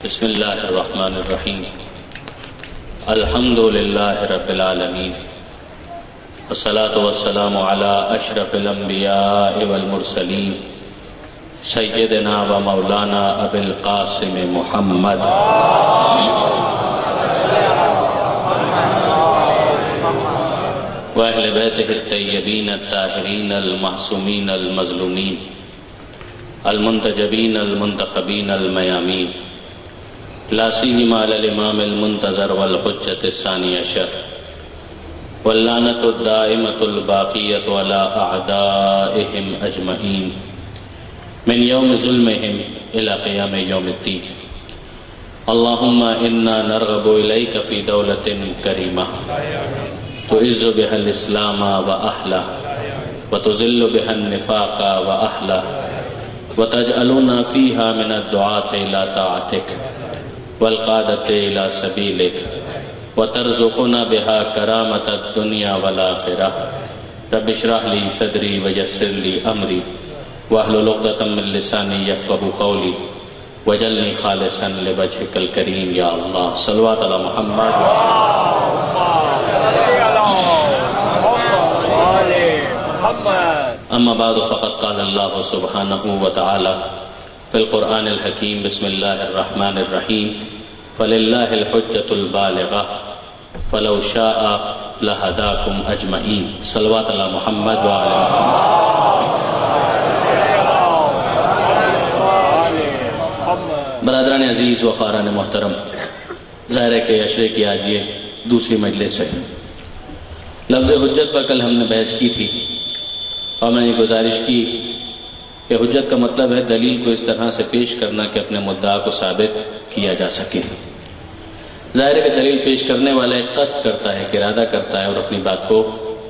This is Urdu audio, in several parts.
بسم اللہ الرحمن الرحیم الحمد للہ رب العالمین والصلاة والسلام علی اشرف الانبیاء والمرسلین سیدنا و مولانا ابی القاسم محمد و اہل بیتہ الطیبین الطاہرین المعصومین المظلومین المنتجبین المنتخبین المیامین لا سیما علی الامام المنتظر والحجۃ الثانی عشر واللعنۃ الدائمۃ الباقیۃ علی اعدائہم اجمعین من یوم ظلمہم الی قیام یوم الدین اللہم انا نرغب الیک فی دولۃ کریمہ تعز بها الاسلام واہلہ وتذل بها النفاق واہلہ وتجعلنا فیہا من الدعاة الی طاعتک والقادة إلى سبيلك وترزقنا بها كرامة الدنيا والآخرة رب اشرح لي صدري ويسر لي أمري واحلل عقدة من لساني يفقهوا قولي واجعلني خالصا لوجهك الكريم يا الله صلوات على محمد أما بعد فقد قال الله سبحانه وتعالى في القرآن الحكيم بسم الله الرحمن الرحيم فلله الحجة البالغة فلو شاء لهداكم أجمعين صلوات على محمد وعلى برادران عزیز و خاران محترم، ظاہر ہے کہ عشرے کی آج یہ دوسری مجلس ہے۔ لفظ حجت پر کل ہم نے بحث کی تھی اور میں نے گزارش کی کہ حجت کا مطلب ہے دلیل کو اس طرح سے پیش کرنا کہ اپنے مدعا کو ثابت کیا جا سکے۔ ظاہر ہے کہ دلیل پیش کرنے والا ایک قصد کرتا ہے، ارادہ کرتا ہے اور اپنی بات کو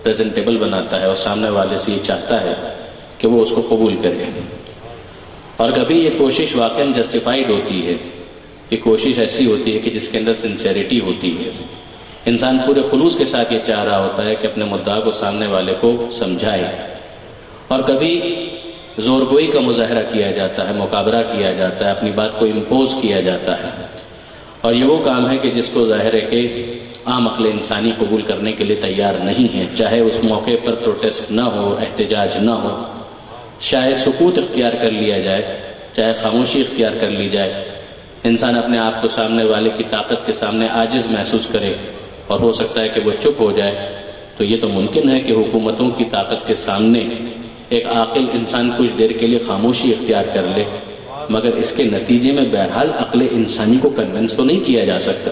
پریزنٹیبل بناتا ہے اور سامنے والے سے یہ چاہتا ہے کہ وہ اس کو قبول کرے، اور کبھی یہ کوشش واقعاً جسٹیفائیڈ ہوتی ہے۔ یہ کوشش ایسی ہوتی ہے کہ جس کے اندر سنسیریٹی ہوتی ہے، انسان پورے خلوص کے ساتھ یہ چاہ رہا ہوتا ہے کہ اپنے مدعا کو سامنے والے کو سمجھائے، اور کبھی زور گوئی کا مظاہرہ کیا جاتا ہے، مقابلہ کیا جاتا ہے، اپنی بات کو امپوز کیا جاتا ہے، اور یہ وہ کام ہے کہ جس کو ظاہر ہے کہ عام عقل انسانی قبول کرنے کے لیے تیار نہیں ہے، چاہے اس موقع پر پروٹیسٹ نہ ہو، احتجاج نہ ہو، چاہے سکوت اختیار کر لیا جائے، چاہے خاموشی اختیار کر لی جائے، انسان اپنے آپ کو سامنے والے کی طاقت کے سامنے عاجز محسوس کرے اور ہو سکتا ہے کہ وہ چپ ہو جائے، تو یہ تو ممکن ہے کہ حکومتوں کی طاقت کے سامنے ایک عاقل انسان کچھ دیر کے لیے خاموشی اختیار کر لے، مگر اس کے نتیجے میں بہرحال عقل انسانی کو کنونس تو نہیں کیا جا سکتا۔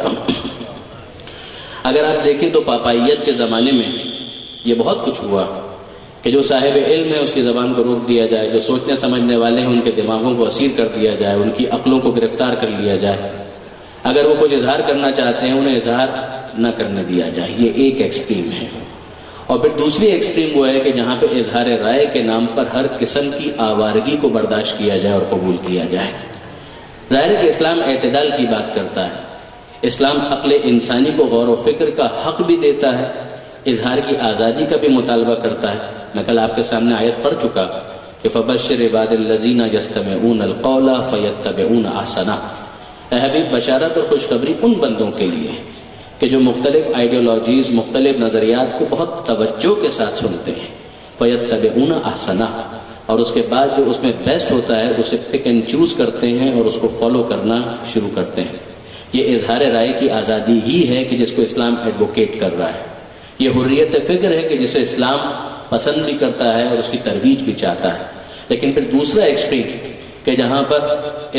اگر آپ دیکھیں تو پاپائیت کے زمانے میں یہ بہت کچھ ہوا کہ جو صاحب علم ہے اس کی زبان کو روک دیا جائے، جو سوچنے سمجھنے والے ہیں ان کے دماغوں کو اسیر کر دیا جائے، ان کی عقلوں کو گرفتار کر لیا جائے، اگر وہ کچھ اظہار کرنا چاہتے ہیں انہیں اظہار نہ کرنے دیا جائے۔ یہ ایک ایکسٹریم ہے، اور پھر دوسری ایکسٹریم وہ ہے کہ جہاں پہ اظہار رائے کے نام پر ہر قسم کی آوارگی کو برداشت کیا جائے اور قبول کیا جائے۔ ظاہر ہے کہ اسلام اعتدال کی بات کرتا ہے، اسلام عقل انسانی کو غور و فکر کا حق بھی دیتا ہے، اظہار کی آزادی کا بھی مطالبہ کرتا ہے۔ میں کل آپ کے سامنے آیت پڑھ چکا کہ فبشر عباد الذین یستمعون القول فیتبعون احسنہ، اے حبیب بشارت اور خوشخبری ان بندوں کے لیے کہ جو مختلف آئیڈیالوجیز، مختلف نظریات کو بہت توجہ کے ساتھ سنتے ہیں، فَيَتَّبِعُونَ أَحْسَنَهُ، اور اس کے بعد جو اس میں بیسٹ ہوتا ہے اسے پک اینڈ چوز کرتے ہیں اور اس کو فالو کرنا شروع کرتے ہیں۔ یہ اظہار رائے کی آزادی ہی ہے کہ جس کو اسلام ایڈوکیٹ کر رہا ہے، یہ حریت فکر ہے کہ جسے اسلام پسند بھی کرتا ہے اور اس کی ترویج بھی چاہتا ہے۔ لیکن پھر دوسرا ایکسٹریم کہ جہاں پر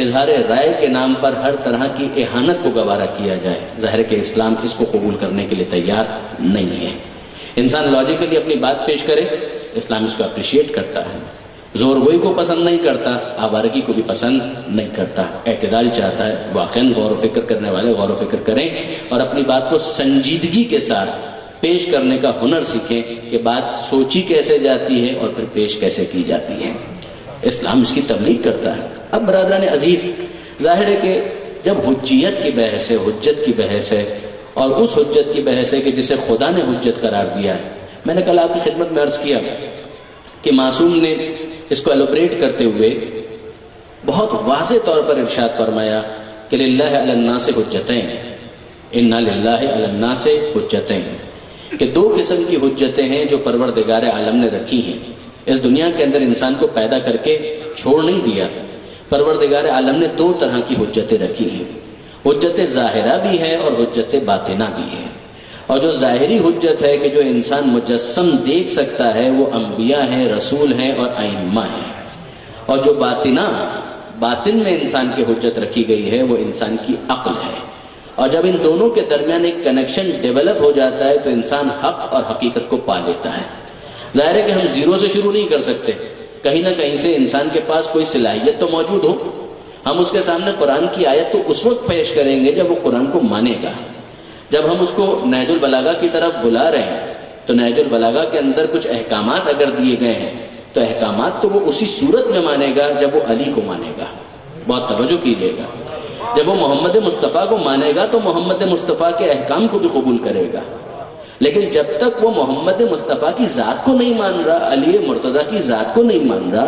اظہار رائے کے نام پر ہر طرح کی اہانت کو گوارا کیا جائے، ظاہر کہ اسلام اس کو قبول کرنے کے لیے تیار نہیں ہے۔ انسان لاجیکلی اپنی بات پیش کرے، اسلام اس کو اپریشیٹ کرتا ہے، زور گوئی کو پسند نہیں کرتا، آوارگی کو بھی پسند نہیں کرتا، اعتدال چاہتا ہے۔ واقعاً غور و فکر کرنے والے غور و فکر کریں اور اپنی بات کو سنجیدگی کے ساتھ پیش کرنے کا ہنر سیکھیں کہ بات سوچی کیسے جاتی ہے اور پھر پیش کیسے کی جاتی ہے۔ اسلام اس کی تبلیغ کرتا ہے۔ اب برادران عزیز، ظاہر ہے کہ جب حجیت کی بحث ہے، حجت کی بحث ہے، اور اس حجت کی بحث ہے کہ جسے خدا نے حجت قرار دیا ہے، میں نے کل آپ کی خدمت میں عرض کیا کہ معصوم نے اس کو ایلوبریٹ کرتے ہوئے بہت واضح طور پر ارشاد فرمایا کہ للہ علی الناس حجتین، انا للہ علی الناس حجتین، کہ دو قسم کی حجتیں ہیں جو پروردگار عالم نے رکھی ہیں۔ اس دنیا کے اندر انسان کو پیدا کر کے چھوڑ نہیں دیا، پروردگار عالم نے دو طرح کی حجتیں رکھی ہیں، حجت ظاہرہ بھی ہے اور حجت باطنہ بھی ہے۔ اور جو ظاہری حجت ہے کہ جو انسان مجسم دیکھ سکتا ہے وہ انبیاء ہیں، رسول ہیں اور ائمہ ہیں، اور جو باطن میں انسان کی حجت رکھی گئی ہے وہ انسان کی عقل ہے۔ اور جب ان دونوں کے درمیان ایک کنیکشن ڈیولپ ہو جاتا ہے تو انسان حق اور حقیقت کو پا لیتا ہے۔ ظاہر ہے کہ ہم زیرو سے شروع نہیں کر سکتے، کہیں نہ کہیں سے انسان کے پاس کوئی صلاحیت تو موجود ہو۔ ہم اس کے سامنے قرآن کی آیت تو اس وقت پیش کریں گے جب وہ قرآن کو مانے گا۔ جب ہم اس کو نہج البلاغہ کی طرف بلا رہے ہیں تو نہج البلاغہ کے اندر کچھ احکامات اگر دیے گئے ہیں تو احکامات تو وہ اسی صورت میں مانے گا جب وہ علی کو مانے گا۔ بہت توجہ کیجیے گا، جب وہ محمد مصطفیٰ کو مانے گا تو محمد مصطفیٰ کے احکام کو بھی قبول کرے گا، لیکن جب تک وہ محمد مصطفیٰ کی ذات کو نہیں مان رہا، علی مرتضیٰ کی ذات کو نہیں مان رہا،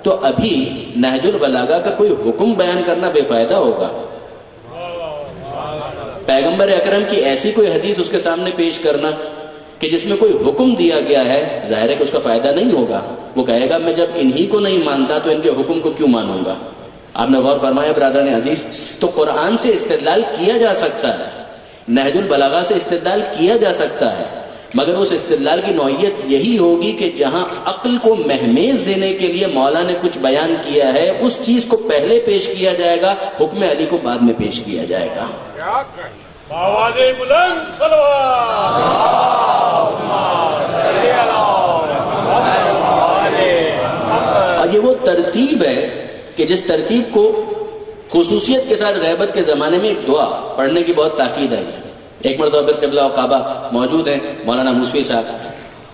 تو ابھی نہج البلاغہ کا کوئی حکم بیان کرنا بے فائدہ ہوگا۔ پیغمبر اکرم کی ایسی کوئی حدیث اس کے سامنے پیش کرنا کہ جس میں کوئی حکم دیا گیا ہے، ظاہر ہے کہ اس کا فائدہ نہیں ہوگا۔ وہ کہے گا میں جب انہی کو نہیں مانتا تو ان کے حکم کو کیوں مانوں گا؟ آپ نے غور فرمایا برادران عزیز؟ تو قرآن سے استدلال کیا جا سکتا ہے، نہج البلاغہ سے استدلال کیا جا سکتا ہے، مگر اس استدلال کی نوعیت یہی ہوگی کہ جہاں عقل کو مہمیز دینے کے لیے مولا نے کچھ بیان کیا ہے اس چیز کو پہلے پیش کیا جائے گا، حکم علی کو بعد میں پیش کیا جائے گا۔ آواز بلند صلوات، اور یہ وہ ترتیب ہے کہ جس ترتیب کو خصوصیت کے ساتھ غیبت کے زمانے میں ایک دعا پڑھنے کی بہت تاکید ہے۔ ایک مرتبہ پھر قبلہ و کعبہ موجود ہیں مولانا موسوی صاحب،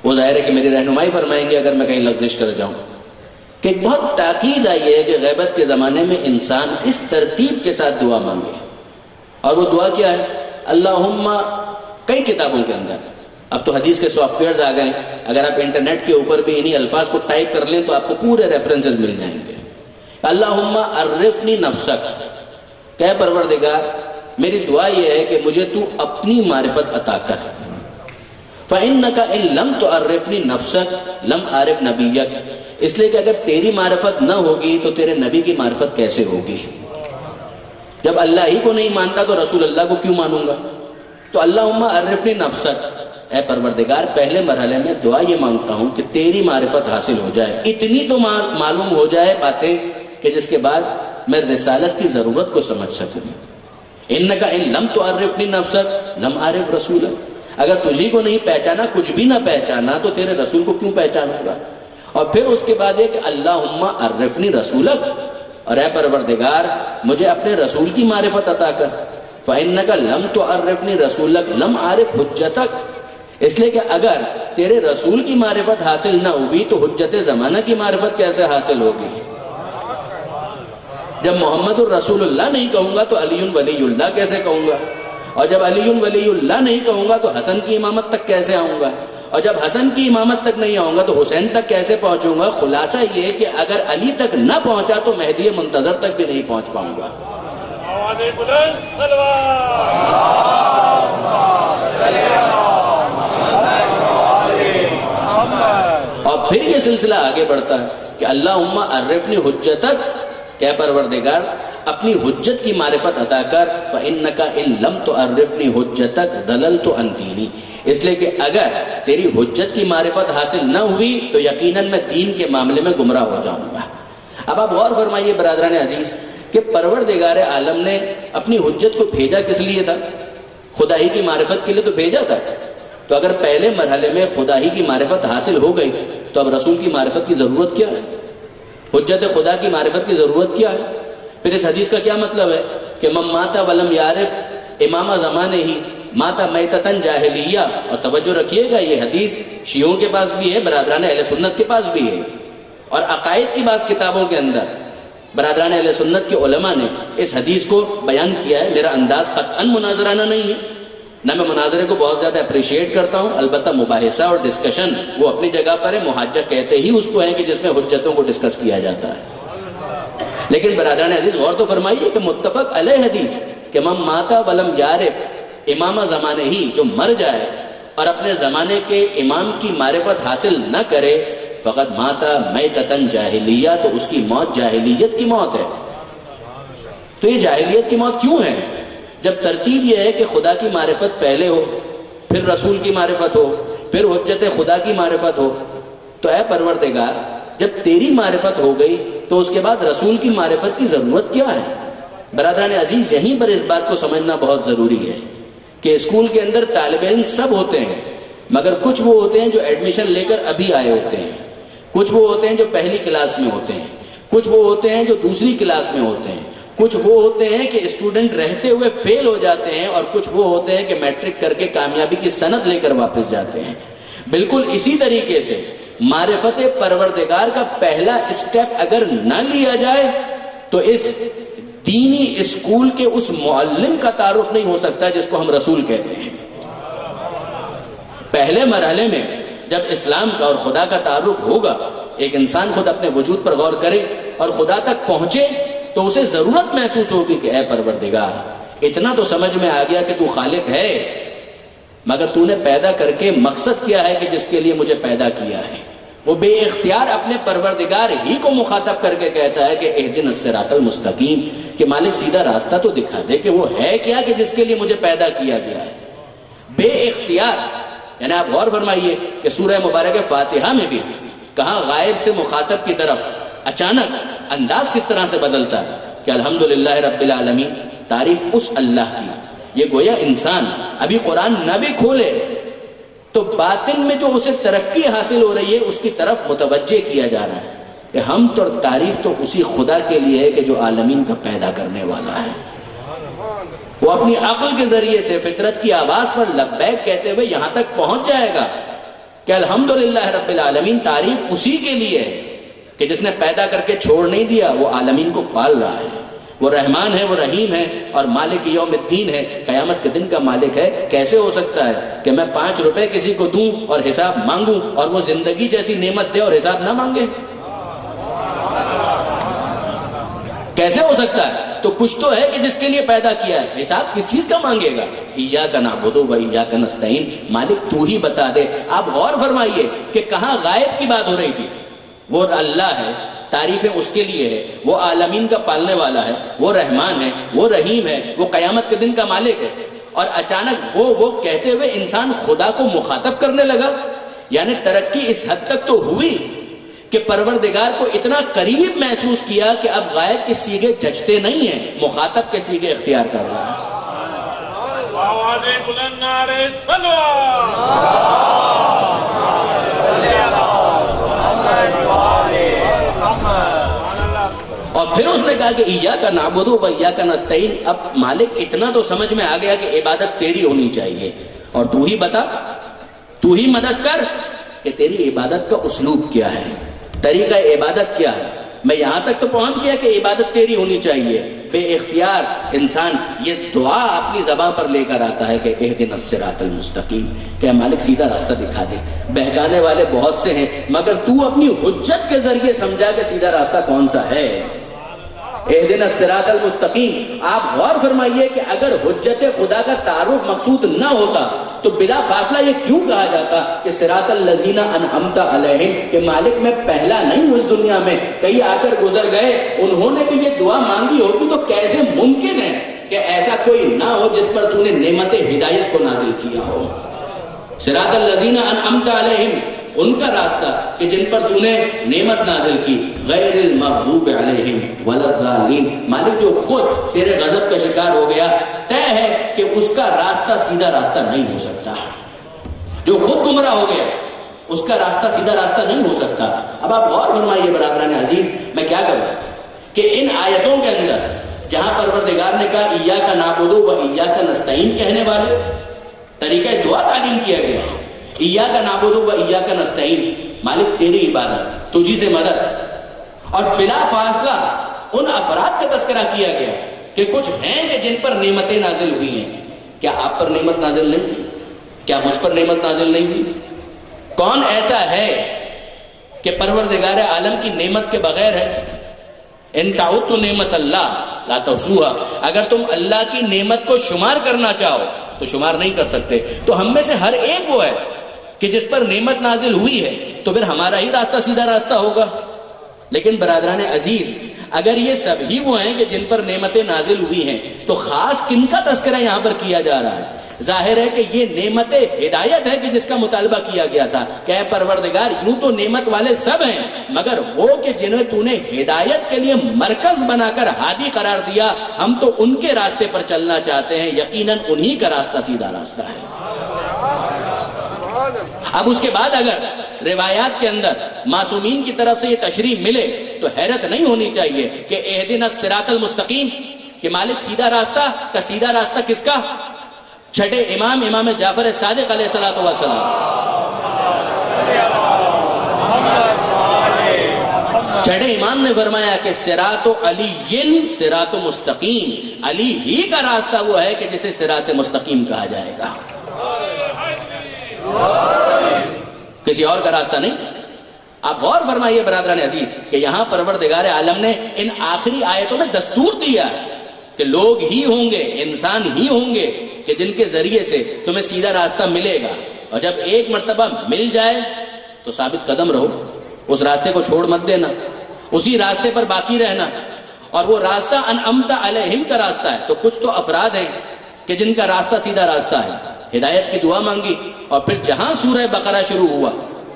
وہ ظاہر ہے کہ میری رہنمائی فرمائیں گے اگر میں کہیں لفظش کر جاؤں، کہ ایک بہت تاکید آئی ہے کہ غیبت کے زمانے میں انسان اس ترتیب کے ساتھ دعا مانگے۔ اور وہ دعا کیا ہے؟ اللہم، کئی کتابوں کے اندر، اب تو حدیث کے سافٹ ویئرز آ گئے، اگر آپ انٹرنیٹ کے اوپر بھی انہی الفاظ کو ٹائپ کر لیں تو آپ کو پورے ریفرنسز مل جائیں گے۔ اللہم عرفنی نفسک، کہ پروردگار میری دعا یہ ہے کہ مجھے تو اپنی معرفت عطا کر۔ فَإِنَّكَ إِن لَمْ تُعَرِّفْنِي نَفْسَكَ لَمْ أَعْرِفْ نَبِيَّكَ، اس لیے کہ اگر تیری معرفت نہ ہوگی تو تیرے نبی کی معرفت کیسے ہوگی؟ جب اللہ ہی کو نہیں مانتا تو رسول اللہ کو کیوں مانوں گا؟ تو اللہم عرفنی نفسک، اے پروردگار پہلے مرحلے میں دعا یہ مانگتا ہوں کہ تیری معرفت حاصل ہو جائے، اتنی تو معلوم ہو جائے باتیں کہ جس کے بعد میں رسالت کی ضرورت کو سمجھ سکوں۔ انک ان لم تعرفنی نفسک لم اعرف رسولک، اگر تجھی کو نہیں پہچانا، کچھ بھی نہ پہچانا، تو تیرے رسول کو کیوں پہچانوں گا؟ اور پھر اس کے بعد یہ کہ اللہم عرفنی رسولک، اور اے پروردگار مجھے اپنے رسول کی معرفت عطا کر۔ فإنک لم تعرفنی رسولک لم اعرف حجتک، اس لیے کہ اگر تیرے رسول کی معرفت حاصل نہ ہوگی تو حجت زمانہ کی معرفت کیسے حاصل ہوگی؟ جب محمد الرسول اللہ نہیں کہوں گا تو علی ولی اللہ کیسے کہوں گا؟ اور جب علی ولی اللہ نہیں کہوں گا تو حسن کی امامت تک کیسے آؤں گا؟ اور جب حسن کی امامت تک نہیں آؤں گا تو حسین تک کیسے پہنچوں گا؟ خلاصہ یہ کہ اگر علی تک نہ پہنچا تو مہدی منتظر تک بھی نہیں پہنچ پاؤں گا۔ آواز بلند صلوات، اور پھر یہ سلسلہ آگے بڑھتا ہے کہ اللہم عرفنی حجتک، کہ پروردگار اپنی حجت کی معرفت عطا کر۔ فإنک ان لم تعرفنی حجتک ضللت عن دینی، اس لیے کہ اگر تیری حجت کی معرفت حاصل نہ ہوئی تو یقیناً میں دین کے معاملے میں گمراہ ہو جاؤں گا۔ اب آپ غور فرمائیے برادران عزیز کہ پروردگار عالم نے اپنی حجت کو بھیجا کس لیے تھا؟ خدا ہی کی معرفت کے لیے تو بھیجا تھا۔ تو اگر پہلے مرحلے میں خدا ہی کی معرفت حاصل ہو گئی تو اب رسول کی معرفت کی ضرورت کیا ہے؟ حجت خدا کی معرفت کی ضرورت کیا ہے؟ پھر اس حدیث کا کیا مطلب ہے کہ من مات ولم یعرف امام زمانے ہی ماتا میتتن جاہلیہ؟ اور توجہ رکھیے گا یہ حدیث شیعوں کے پاس بھی ہے، برادران اہل سنت کے پاس بھی ہے، اور عقائد کی بعض کتابوں کے اندر برادران اہل سنت کے علماء نے اس حدیث کو بیان کیا ہے۔ میرا انداز قطعاً مناظرانہ نہیں ہے، نہ میں مناظرے کو بہت زیادہ اپریشیٹ کرتا ہوں، البتہ مباحثہ اور ڈسکشن وہ اپنی جگہ پر ہے، محاجہ کہتے ہی اس کو ہے کہ جس میں حجتوں کو ڈسکس کیا جاتا ہے۔ لیکن برادران عزیز غور تو فرمائیے کہ متفق علیہ حدیث کہ من ماتا ولم یعرف امام زمانے ہی، جو مر جائے اور اپنے زمانے کے امام کی معرفت حاصل نہ کرے، فقط ماتا میتتن جاہلیہ، تو اس کی موت جاہلیت کی موت ہے۔ تو یہ جاہلیت کی موت کیوں ہے؟ جب ترتیب یہ ہے کہ خدا کی معرفت پہلے ہو، پھر رسول کی معرفت ہو، پھر حجت خدا کی معرفت ہو، تو اے پروردگار جب تیری معرفت ہو گئی تو اس کے بعد رسول کی معرفت کی ضرورت کیا ہے؟ برادران عزیز یہیں پر اس بات کو سمجھنا بہت ضروری ہے کہ اسکول کے اندر طالب علم سب ہوتے ہیں، مگر کچھ وہ ہوتے ہیں جو ایڈمیشن لے کر ابھی آئے ہوتے ہیں، کچھ وہ ہوتے ہیں جو پہلی کلاس میں ہوتے ہیں، کچھ وہ ہوتے ہیں جو دوسری کلاس میں ہوتے ہیں، کچھ وہ ہوتے ہیں کہ اسٹوڈنٹ رہتے ہوئے فیل ہو جاتے ہیں، اور کچھ وہ ہوتے ہیں کہ میٹرک کر کے کامیابی کی سند لے کر واپس جاتے ہیں۔ بالکل اسی طریقے سے معرفت پروردگار کا پہلا اسٹیپ اگر نہ لیا جائے تو اس دینی اسکول کے اس معلم کا تعارف نہیں ہو سکتا جس کو ہم رسول کہتے ہیں۔ پہلے مرحلے میں جب اسلام کا اور خدا کا تعارف ہوگا، ایک انسان خود اپنے وجود پر غور کرے اور خدا تک پہنچے تو اسے ضرورت محسوس ہوگی کہ اے پروردگار اتنا تو سمجھ میں آ گیا کہ تو خالق ہے، مگر تو نے پیدا کر کے مقصد کیا ہے کہ جس کے لیے مجھے پیدا کیا ہے؟ وہ بے اختیار اپنے پروردگار ہی کو مخاطب کر کے کہتا ہے کہ اہدنا الصراط المستقیم، کہ مالک سیدھا راستہ تو دکھا دے کہ وہ ہے کیا کہ جس کے لیے مجھے پیدا کیا گیا ہے۔ بے اختیار، یعنی آپ غور فرمائیے کہ سورہ مبارک فاتحہ میں بھی کہاں غائب سے مخاطب کی طرف اچانک انداز کس طرح سے بدلتا ہے کہ الحمدللہ رب العالمین، تعریف اس اللہ کی۔ یہ گویا انسان ابھی قرآن نہ بھی کھولے تو باطن میں جو اسے ترقی حاصل ہو رہی ہے اس کی طرف متوجہ کیا جا رہا ہے کہ ہم تو تعریف تو اسی خدا کے لیے ہے کہ جو عالمین کا پیدا کرنے والا ہے۔ وہ اپنی عقل کے ذریعے سے فطرت کی آواز پر لبیک کہتے ہوئے یہاں تک پہنچ جائے گا کہ الحمدللہ رب العالمین، تعریف اسی کے لیے ہے کہ جس نے پیدا کر کے چھوڑ نہیں دیا، وہ عالمین کو پال رہا ہے، وہ رحمان ہے، وہ رحیم ہے، اور مالک یوم الدین ہے، قیامت کے دن کا مالک ہے۔ کیسے ہو سکتا ہے کہ میں 5 روپے کسی کو دوں اور حساب مانگوں اور وہ زندگی جیسی نعمت دے اور حساب نہ مانگے؟ کیسے ہو سکتا ہے؟ تو کچھ تو ہے کہ جس کے لیے پیدا کیا ہے، حساب کس چیز کا مانگے گا؟ ایاک نعبد و ایاک نستعین، مالک تو ہی بتا دے۔ آپ غور فرمائیے کہ کہاں غائب کی بات ہو رہی تھی، وہ اللہ ہے، تعریفیں اس کے لیے ہے، وہ عالمین کا پالنے والا ہے، وہ رحمان ہے، وہ رحیم ہے، وہ قیامت کے دن کا مالک ہے، اور اچانک وہ کہتے ہوئے انسان خدا کو مخاطب کرنے لگا۔ یعنی ترقی اس حد تک تو ہوئی کہ پروردگار کو اتنا قریب محسوس کیا کہ اب غائب کے سیغے جچتے نہیں ہیں، مخاطب کے سیغے اختیار کر رہا ہے۔ آواز بلند نعرہ صلوات، اور پھر اس نے کہا کہ ایاک نعبد و ایاک نستعین، اب مالک اتنا تو سمجھ میں آ گیا کہ عبادت تیری ہونی چاہیے، اور تو ہی بتا، تو ہی مدد کر کہ تیری عبادت کا اسلوب کیا ہے، طریقہ عبادت کیا ہے۔ میں یہاں تک تو پہنچ گیا کہ عبادت تیری ہونی چاہیے۔ بے اختیار انسان یہ دعا اپنی زبان پر لے کر آتا ہے کہ اہدنا الصراط المستقیم، کہ مالک سیدھا راستہ دکھا دے۔ بہکانے والے بہت سے ہیں، مگر تو اپنی حجت کے ذریعے سمجھا کہ سیدھا راستہ کون سا ہے۔ اہدنا الصراط المستقیم، آپ غور فرمائیے کہ اگر حجت خدا کا تعارف مقصود نہ ہوتا تو بلا فاصلہ یہ کیوں کہا جاتا کہ صراط الذین انعمت علیہم، کہ مالک میں پہلا نہیں ہوں اس دنیا میں، کئی آ کر گزر گئے، انہوں نے بھی یہ دعا مانگی ہوگی، تو کیسے ممکن ہے کہ ایسا کوئی نہ ہو جس پر تو نے نعمت ہدایت کو نازل کیا ہو۔ صراط الذین انعمت علیہم، ان کا راستہ کہ جن پر تو نے نعمت نازل کی، غیر المغضوب علیہم ولا الضالین، مالک جو خود تیرے غضب کا شکار ہو گیا، طے ہے کہ اس کا راستہ سیدھا راستہ نہیں ہو سکتا، جو خود گمراہ ہو گیا اس کا راستہ سیدھا راستہ نہیں ہو سکتا۔ اب آپ غور فرمائیے برادران عزیز، میں کیا کروں کہ ان آیتوں کے اندر جہاں پروردگار نے کہا ایاک نعبد و ایاک نستعین کہنے والے طریقہ دعا تعلیم کیا گیا، ایاک نعبد و ایاک نستعین، مالک تیری عبادت، تجھی سے مدد، اور بلا فاصلہ ان افراد کا تذکرہ کیا گیا کہ کچھ ہیں کہ جن پر نعمتیں نازل ہوئی ہیں۔ کیا آپ پر نعمت نازل نہیں؟ کیا مجھ پر نعمت نازل نہیں ہوئی؟ کون ایسا ہے کہ پروردگار عالم کی نعمت کے بغیر ہے؟ ان تعدوا نعمت اللہ لا تحصوها، اگر تم اللہ کی نعمت کو شمار کرنا چاہو تو شمار نہیں کر سکتے. تو ہم میں سے ہر ایک وہ ہے کہ جس پر نعمت نازل ہوئی ہے تو پھر ہمارا ہی راستہ سیدھا راستہ ہوگا. لیکن برادران عزیز، اگر یہ سب ہی وہ ہیں کہ جن پر نعمتیں نازل ہوئی ہیں تو خاص کن کا تذکرہ یہاں پر کیا جا رہا ہے؟ ظاہر ہے کہ یہ نعمت ہدایت ہے کہ جس کا مطالبہ کیا گیا تھا کہ اے پروردگار یوں تو نعمت والے سب ہیں، مگر وہ کہ جنہیں تو نے ہدایت کے لیے مرکز بنا کر ہادی قرار دیا، ہم تو ان کے راستے پر چلنا چاہتے ہیں. یقیناً انہی کا راستہ سیدھا راستہ ہے. اب اس کے بعد اگر روایات کے اندر معصومین کی طرف سے یہ تشریح ملے تو حیرت نہیں ہونی چاہیے کہ اہدنا الصراط المستقیم کہ مالک سیدھا راستہ کا سیدھا راستہ کس کا؟ چھٹے امام جعفر صادق علیہ الصلوۃ والسلام. چھٹے امام نے فرمایا کہ صراط علی صراط مستقیم، علی ہی کا راستہ وہ ہے کہ جسے صراط مستقیم کہا جائے گا، کسی اور کا راستہ نہیں. آپ غور فرمائیے برادران عزیز کہ یہاں پروردگار عالم نے ان آخری آیتوں میں دستور دیا ہے کہ لوگ ہی ہوں گے، انسان ہی ہوں گے کہ جن کے ذریعے سے تمہیں سیدھا راستہ ملے گا. اور جب ایک مرتبہ مل جائے تو ثابت قدم رہو، اس راستے کو چھوڑ مت دینا، اسی راستے پر باقی رہنا. اور وہ راستہ انعمت علیہم کا راستہ ہے. تو کچھ تو افراد ہیں کہ جن کا راستہ سیدھا راستہ ہے، ہدایت کی دعا مانگی، اور پھر جہاں سورہ بقرہ شروع ہوا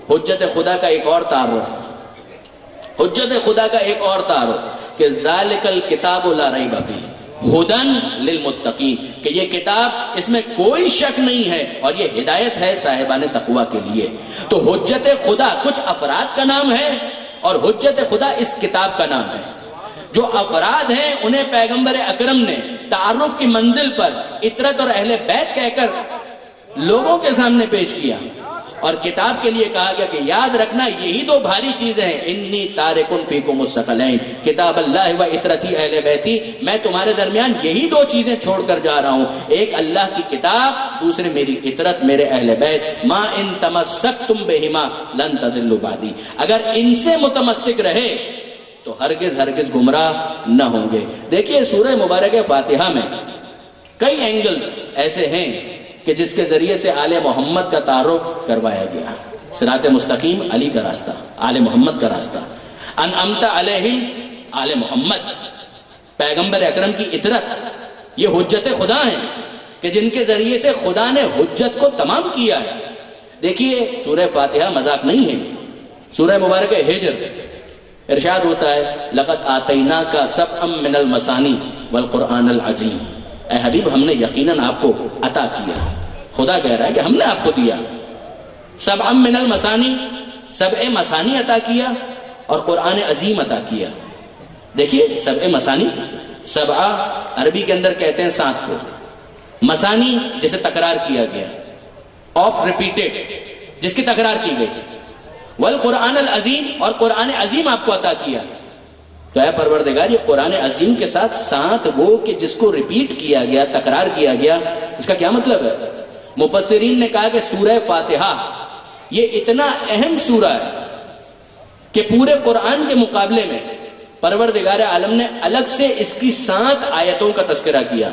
حجت خدا کا ایک اور تعارف، حجت خدا کا ایک اور تعارف کہ ذالک الکتاب لا ریب فیہ ہدن للمتقین، کہ یہ کتاب اس میں کوئی شک نہیں ہے اور یہ ہدایت ہے صاحبان تقوی کے لیے. تو حجت خدا کچھ افراد کا نام ہے اور حجت خدا اس کتاب کا نام ہے. جو افراد ہیں انہیں پیغمبر اکرم نے تعارف کی منزل پر اطرت اور اہل بیت کہہ کر لوگوں کے سامنے پیش کیا، اور کتاب کے لیے کہا گیا کہ یاد رکھنا یہی دو بھاری چیزیں ہیں، انی تارکن فیکم الثقلین کتاب اللہ و اطرتی اہل بیتی، میں تمہارے درمیان یہی دو چیزیں چھوڑ کر جا رہا ہوں، ایک اللہ کی کتاب، دوسرے میری اطرت، میرے اہل بیت. ما ان تمسکتم بہما لن تضلوا بعدی، اگر ان سے متمسک رہے تو ہرگز گمراہ نہ ہوں گے. دیکھیے سورہ مبارک فاتحہ میں کئی اینگلز ایسے ہیں کہ جس کے ذریعے سے آل محمد کا تعارف کروایا گیا. صراط مستقیم علی کا راستہ، آل محمد کا راستہ. انعمت علیہم آل محمد، پیغمبر اکرم کی اطرت، یہ حجت خدا ہیں کہ جن کے ذریعے سے خدا نے حجت کو تمام کیا ہے. دیکھیے سورہ فاتحہ مذاق نہیں ہے. سورہ مبارک ہجر ارشاد ہوتا ہے لقد آتیناک سبعا من المثانی والقرآن العظیم، اے حبیب ہم نے یقیناً آپ کو عطا کیا. خدا کہہ رہا ہے کہ ہم نے آپ کو دیا سبعا من المثانی، سبع مثانی عطا کیا اور قرآن عظیم عطا کیا. دیکھیے سبع مثانی، سبعہ عربی کے اندر کہتے ہیں 7 کو، مثانی جسے تکرار کیا گیا، آف ریپیٹڈ جس کی تکرار کی گئی، والقرآن العظیم اور قرآن عظیم آپ کو عطا کیا. تو اے پروردگار یہ قرآن عظیم کے ساتھ 7 وہ کہ جس کو ریپیٹ کیا گیا، تکرار کیا گیا، اس کا کیا مطلب ہے؟ مفسرین نے کہا کہ سورہ فاتحہ یہ اتنا اہم سورہ ہے کہ پورے قرآن کے مقابلے میں پروردگار عالم نے الگ سے اس کی 7 آیتوں کا تذکرہ کیا.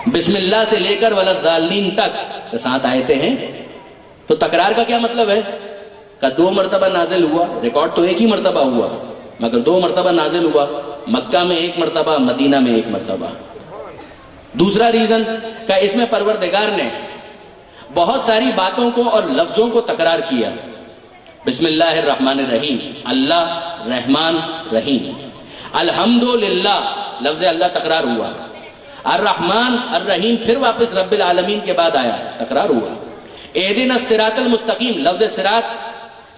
بسم اللہ سے لے کر ولضالین تک 7 آیتیں ہیں. تو تکرار کا کیا مطلب ہے؟ کہ 2 مرتبہ نازل ہوا، ریکارڈ تو ایک ہی مرتبہ ہوا مگر 2 مرتبہ نازل ہوا، مکہ میں 1 مرتبہ، مدینہ میں 1 مرتبہ. دوسرا ریزن کہ اس میں پروردگار نے بہت ساری باتوں کو اور لفظوں کو تکرار کیا. بسم اللہ الرحمن الرحیم، اللہ رحمان رحیم. الحمدللہ لفظ اللہ تکرار ہوا. الرحمن الرحیم پھر واپس رب العالمین کے بعد آیا، تکرار ہوا. اہدنا الصراط المستقیم لفظ صراط،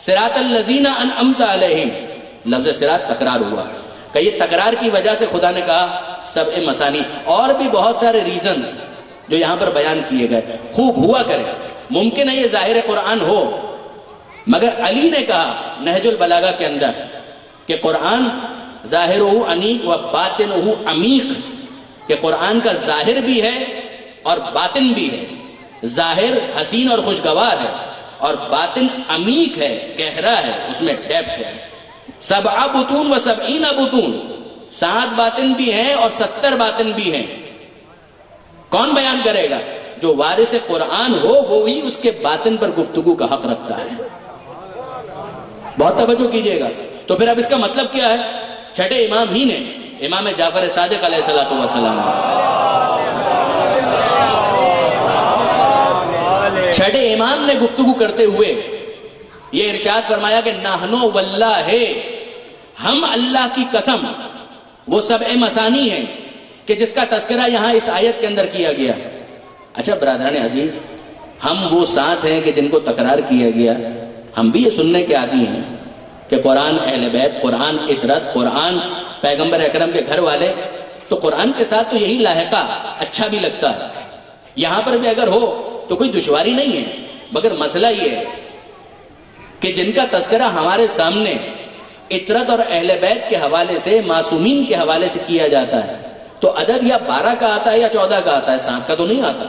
صراط الذین انعمت علیہم لفظ صراط تکرار ہوا. کہ یہ تکرار کی وجہ سے خدا نے کہا سبع مثانی. اور بھی بہت سارے ریزنز جو یہاں پر بیان کیے گئے. خوب ہوا کرے، ممکن ہے یہ ظاہر قرآن ہو مگر علی نے کہا نہج البلاغہ کے اندر کہ قرآن ظاہرہ انیق و باطنہ عمیق، کہ قرآن کا ظاہر بھی ہے اور باطن بھی ہے. ظاہر حسین اور خوشگوار ہے اور باطن عمیق ہے، گہرا ہے، اس میں ڈیپتھ ہے. سبع بطون و 70 بطون، 7 باطن بھی ہیں اور 70 باطن بھی ہیں. کون بیان کرے گا؟ جو وارث قرآن ہو وہی اس کے باطن پر گفتگو کا حق رکھتا ہے. بہت توجہ کیجئے گا. تو پھر اب اس کا مطلب کیا ہے؟ چھٹے امام ہی نے، امام جعفر صادق علیہ الصلوۃ والسلام، چھٹے امام نے گفتگو کرتے ہوئے یہ ارشاد فرمایا کہ نحنو واللہ، ہم اللہ کی قسم، وہ سبع مثانی ہیں کہ جس کا تذکرہ یہاں اس آیت کے اندر کیا گیا. اچھا برادران عزیز، ہم وہ 7 ہیں کہ جن کو تکرار کیا گیا. ہم بھی یہ سننے کے عادی ہیں کہ قرآن اہل بیت، قرآن اطرت، قرآن پیغمبر اکرم کے گھر والے، تو قرآن کے ساتھ تو یہی لاحقہ اچھا بھی لگتا ہے. یہاں پر بھی اگر ہو تو کوئی دشواری نہیں ہے، مگر مسئلہ یہ ہے کہ جن کا تذکرہ ہمارے سامنے اطرت اور اہل بیت کے حوالے سے، معصومین کے حوالے سے کیا جاتا ہے، تو عدد یا 12 کا آتا ہے یا 14 کا آتا ہے، 7 کا تو نہیں آتا.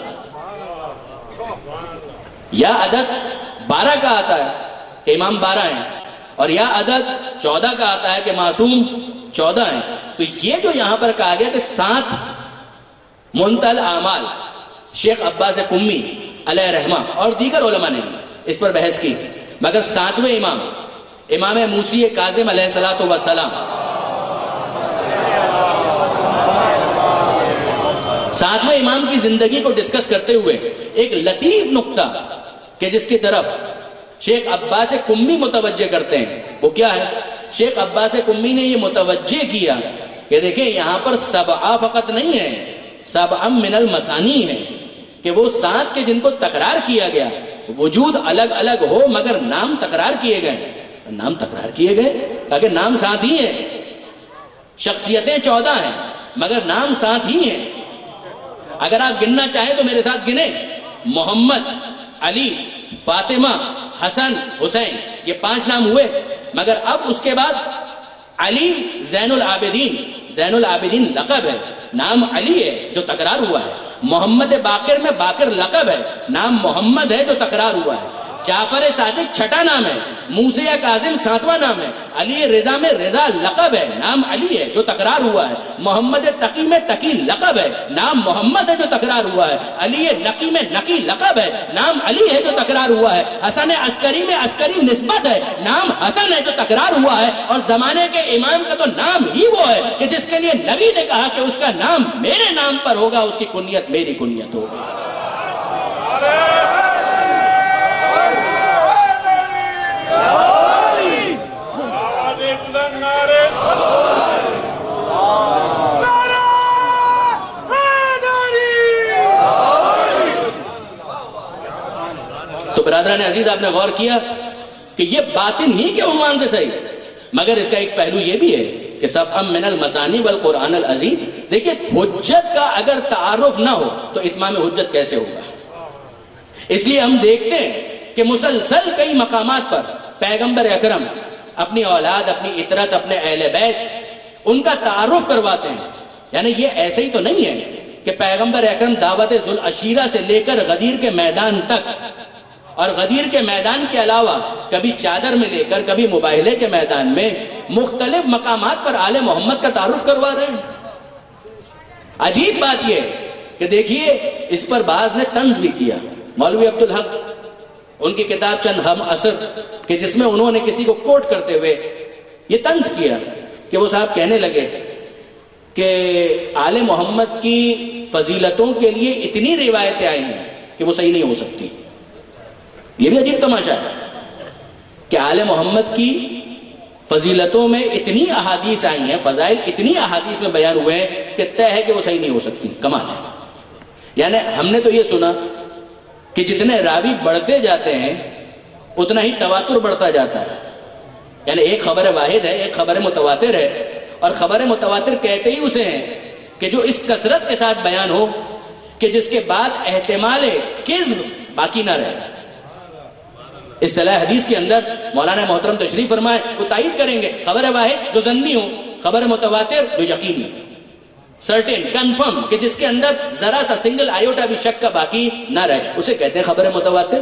یا عدد 12 کا آتا ہے کہ امام 12 ہیں، اور یا عدد 14 کا آتا ہے کہ معصوم 14 ہیں. تو یہ جو یہاں پر کہا گیا کہ 7 منتل اعمال، شیخ عباس قمی علیہ رحمہ اور دیگر علماء نے اس پر بحث کی، مگر 7ویں امام، امام موسی کاظم علیہ الصلوۃ والسلام، 7ویں امام کی زندگی کو ڈسکس کرتے ہوئے ایک لطیف نقطہ کہ جس کی طرف شیخ عباس قمی متوجہ کرتے ہیں، وہ کیا ہے؟ شیخ عباس قمی نے یہ متوجہ کیا کہ دیکھیں یہاں پر 7 فقط نہیں ہے، 7 من المثانی ہے، کہ وہ 7 کے جن کو تکرار کیا گیا، وجود الگ الگ ہو مگر نام تکرار کیے گئے. نام تکرار کیے گئے تاکہ نام 7 ہی ہیں، شخصیتیں 14 ہیں مگر نام 7 ہی ہیں. اگر آپ گننا چاہیں تو میرے ساتھ گنیں: محمد، علی، فاطمہ، حسن، حسین، یہ 5 نام ہوئے. مگر اب اس کے بعد علی زین العابدین، زین العابدین لقب ہے، نام علی ہے جو تکرار ہوا ہے. محمد باقر میں باقر لقب ہے، نام محمد ہے جو تکرار ہوا ہے. جعفر صادق 6 نام ہے، موسی کاظم 7واں نام ہے. علی رضا میں رضا لقب ہے، نام علی ہے جو تکرار ہوا ہے. محمد تقی میں تقی لقب ہے، نام محمد ہے جو تکرار ہوا ہے. علی نقی میں نقی لقب ہے، نام علی ہے جو تکرار ہوا ہے. حسن عسکری میں عسکری نسبت ہے، نام حسن ہے جو تکرار ہوا ہے. اور زمانے کے امام کا تو نام ہی وہ ہے کہ جس کے لیے نبی نے کہا کہ اس کا نام میرے نام پر ہوگا، اس کی کنیت میری کنیت ہوگی. تو برادران عزیز، آپ نے غور کیا کہ یہ باطن ہی کے عنوان سے صحیح، مگر اس کا ایک پہلو یہ بھی ہے کہ صفحہ من المثانی والقرآن العظیم. دیکھیے حجت کا اگر تعارف نہ ہو تو اتمام حجت کیسے ہوگا؟ اس لیے ہم دیکھتے ہیں کہ مسلسل کئی مقامات پر پیغمبر اکرم اپنی اولاد، اپنی اطرت، اپنے اہل بیت ان کا تعارف کرواتے ہیں. یعنی یہ ایسے ہی تو نہیں ہے کہ پیغمبر اکرم دعوت ذوالعشیرہ سے لے کر غدیر کے میدان تک، اور غدیر کے میدان کے علاوہ کبھی چادر میں لے کر کبھی مباہلے کے میدان میں مختلف مقامات پر آل محمد کا تعارف کروا رہے ہیں. عجیب بات یہ کہ دیکھیے اس پر بعض نے طنز بھی کیا. مولوی عبدالحق، ان کی کتاب چند ہم اثر کہ جس میں انہوں نے کسی کو کوٹ کرتے ہوئے یہ طنز کیا کہ وہ صاحب کہنے لگے کہ آل محمد کی فضیلتوں کے لیے اتنی روایتیں آئی ہیں کہ وہ صحیح نہیں ہو سکتی. یہ بھی عجیب تماشا ہے کہ آل محمد کی فضیلتوں میں اتنی احادیث آئی ہیں، فضائل اتنی احادیث میں بیان ہوئے ہیں کہ طے ہے کہ وہ صحیح نہیں ہو سکتی. کمال ہے. یعنی ہم نے تو یہ سنا کہ جتنے راوی بڑھتے جاتے ہیں اتنا ہی تواتر بڑھتا جاتا ہے. یعنی ایک خبر واحد ہے، ایک خبر متواتر ہے، اور خبر متواتر کہتے ہی اسے ہیں کہ جو اس کثرت کے ساتھ بیان ہو کہ جس کے بعد احتمال کذب باقی نہ رہے. اصطلاح حدیث کے اندر مولانا محترم تشریف فرمائے وہ تائید کریں گے، خبر واحد جو ظنی ہو، خبر متواتر جو یقینی، سرٹن، کنفرم، کہ جس کے اندر ذرا سا سنگل آیوٹا بھی شک کا باقی نہ رہے، اسے کہتے ہیں خبر متواتر.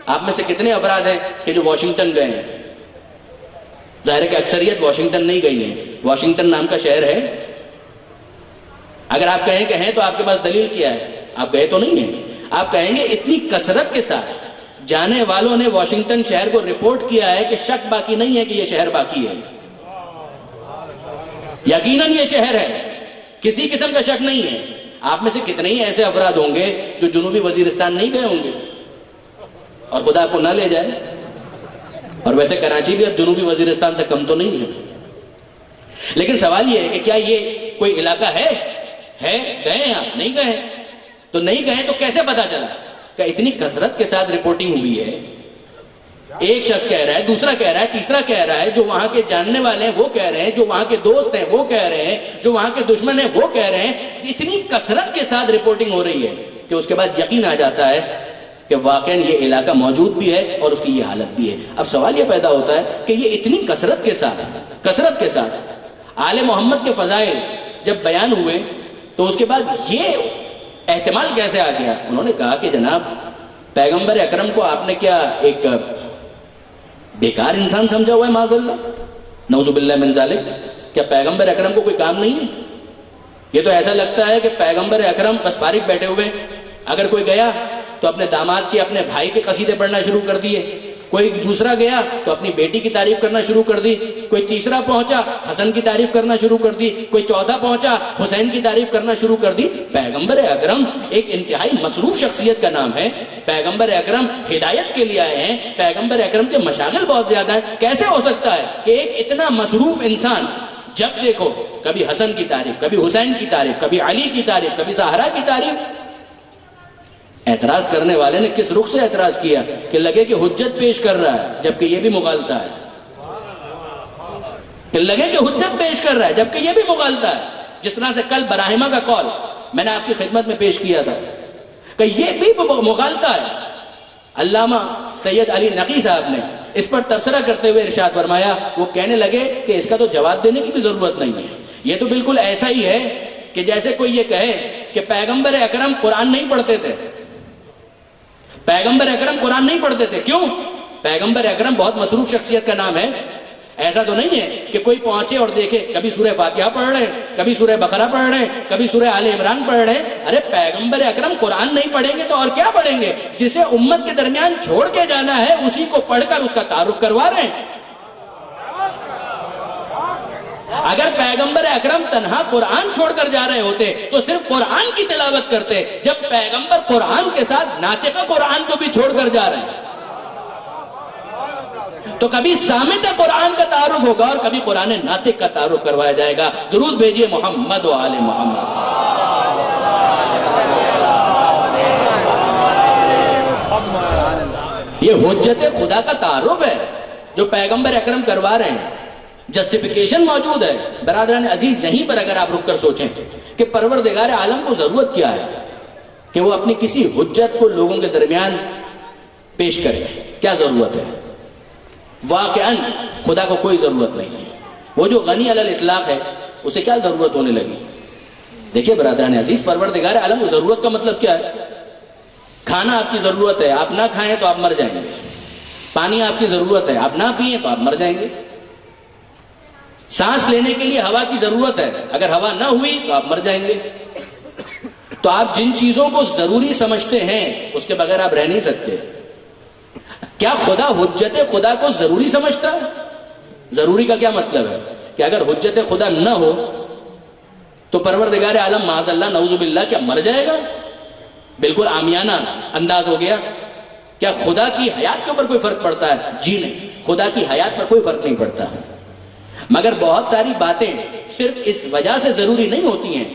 آپ میں سے کتنے افراد ہیں کہ جو واشنگٹن گئے ہیں؟ ظاہر ہے کہ اکثریت واشنگٹن نہیں گئی ہے. واشنگٹن نام کا شہر ہے؟ اگر آپ کہیں کہ ہیں تو آپ کے پاس دلیل کیا ہے؟ آپ گئے تو نہیں ہیں. آپ کہیں گے اتنی کثرت کے ساتھ جانے والوں نے واشنگٹن شہر کو رپورٹ کیا ہے کہ شک باقی نہیں ہے کہ یہ شہر باقی ہے. یقیناً یہ شہر ہے، کسی قسم کا شک نہیں ہے. آپ میں سے کتنے ہی ایسے افراد ہوں گے جو جنوبی وزیرستان نہیں گئے ہوں گے اور خدا کو نہ لے جائے. اور ویسے کراچی بھی اب جنوبی وزیرستان سے کم تو نہیں ہے. لیکن سوال یہ ہے کہ کیا یہ کوئی علاقہ ہے؟ گئے ہیں آپ؟ نہیں گئے. تو نہیں گئے تو کیسے پتا چلا کہ اتنی کثرت کے ساتھ رپورٹنگ ہوئی ہے؟ ایک شخص کہہ رہا ہے، دوسرا کہہ رہا ہے، تیسرا کہہ رہا ہے، جو وہاں کے جاننے والے ہیں وہ کہہ رہے ہیں، جو وہاں کے دوست ہیں وہ کہہ رہے ہیں، جو وہاں کے دشمن ہیں وہ کہہ رہے ہیں. اتنی کثرت کے ساتھ رپورٹنگ ہو رہی ہے کہ اس کے بعد یقین آ جاتا ہے کہ واقعاً یہ علاقہ موجود بھی ہے اور اس کی یہ حالت بھی ہے. اب سوال یہ پیدا ہوتا ہے کہ یہ اتنی کثرت کے ساتھ آل محمد کے فضائل جب بیان ہوئے تو اس کے بعد یہ احتمال کیسے آ گیا؟ انہوں نے کہا کہ جناب پیغمبر اکرم کو آپ نے کیا ایک بیکار انسان سمجھا ہوا ہے؟ معاذ اللہ، نعوذ باللہ من ذالک. کیا پیغمبر اکرم کو کوئی کام نہیں ہے؟ یہ تو ایسا لگتا ہے کہ پیغمبر اکرم بس فارغ بیٹھے ہوئے، اگر کوئی گیا تو اپنے داماد کے، اپنے بھائی کے قصیدے پڑھنا شروع کر دیے، کوئی دوسرا گیا تو اپنی بیٹی کی تعریف کرنا شروع کر دی، کوئی تیسرا پہنچا حسن کی تعریف کرنا شروع کر دی، کوئی چوتھا پہنچا حسین کی تعریف کرنا شروع کر دی. پیغمبر اکرم ایک انتہائی مصروف شخصیت کا نام ہے. پیغمبر اکرم ہدایت کے لیے آئے ہیں. پیغمبر اکرم کے مشاغل بہت زیادہ ہیں. کیسے ہو سکتا ہے کہ ایک اتنا مصروف انسان جب دیکھو کبھی حسن کی تعریف، کبھی حسین کی تعریف، کبھی علی کی تعریف، کبھی زہرا کی تعریف؟ اعتراض کرنے والے نے کس رخ سے اعتراض کیا کہ لگے کہ حجت پیش کر رہا ہے جبکہ یہ بھی مغالطہ ہے، کہ لگے کہ حجت پیش کر رہا ہے جبکہ یہ بھی مغالطہ ہے. جس طرح سے کل براہمہ کا قول میں نے آپ کی خدمت میں پیش کیا تھا کہ یہ بھی مغالطہ ہے. علامہ سید علی نقی صاحب نے اس پر تبصرہ کرتے ہوئے ارشاد فرمایا، وہ کہنے لگے کہ اس کا تو جواب دینے کی بھی ضرورت نہیں ہے. یہ تو بالکل ایسا ہی ہے کہ جیسے کوئی یہ کہے کہ پیغمبر اکرم قرآن نہیں پڑھتے تھے. پیغمبر اکرم قرآن نہیں پڑھتے تھے. کیوں؟ پیغمبر اکرم بہت مصروف شخصیت کا نام ہے. ایسا تو نہیں ہے کہ کوئی پہنچے اور دیکھے کبھی سورہ فاتحہ پڑھ رہے ہیں، کبھی سورہ بقرہ پڑھ رہے ہیں، کبھی سورہ آل عمران پڑھ رہے ہیں. ارے پیغمبر اکرم قرآن نہیں پڑھیں گے تو اور کیا پڑھیں گے؟ جسے امت کے درمیان چھوڑ کے جانا ہے اسی کو پڑھ کر اس کا تعارف کروا رہے ہیں. اگر پیغمبر اکرم تنہا قرآن چھوڑ کر جا رہے ہوتے تو صرف قرآن کی تلاوت کرتے. جب پیغمبر قرآن کے ساتھ ناطق قرآن کو بھی چھوڑ کر جا رہے ہیں تو کبھی سامع قرآن کا تعارف ہوگا اور کبھی قرآن ناطق کا تعارف کروایا جائے گا. درود بھیجیے محمد و آل محمد. یہ حجت خدا کا تعارف ہے جو پیغمبر اکرم کروا رہے ہیں. جسٹیفیکیشن موجود ہے. برادران عزیز یہیں پر اگر آپ رک کر سوچیں کہ پروردگار عالم کو ضرورت کیا ہے کہ وہ اپنی کسی حجت کو لوگوں کے درمیان پیش کرے. کیا ضرورت ہے؟ واقعاً خدا کو کوئی ضرورت نہیں ہے. وہ جو غنی علی الاطلاق ہے اسے کیا ضرورت ہونے لگی؟ دیکھیے برادران عزیز، پروردگار عالم کو ضرورت کا مطلب کیا ہے؟ کھانا آپ کی ضرورت ہے، آپ نہ کھائیں تو آپ مر جائیں گے. پانی آپ کی ضرورت ہے، آپ نہ پیئیں تو آپ مر جائیں گے. سانس لینے کے لیے ہوا کی ضرورت ہے، اگر ہوا نہ ہوئی تو آپ مر جائیں گے. تو آپ جن چیزوں کو ضروری سمجھتے ہیں اس کے بغیر آپ رہ نہیں سکتے. کیا خدا حجت خدا کو ضروری سمجھتا ہے؟ ضروری کا کیا مطلب ہے کہ اگر حجت خدا نہ ہو تو پروردگار عالم معاذ اللہ نعوذ باللہ کیا مر جائے گا؟ بالکل عامیانہ انداز ہو گیا. کیا خدا کی حیات کے اوپر کوئی فرق پڑتا ہے؟ جی نہیں، خدا کی حیات پر کوئی فرق نہیں پڑتا. مگر بہت ساری باتیں صرف اس وجہ سے ضروری نہیں ہوتی ہیں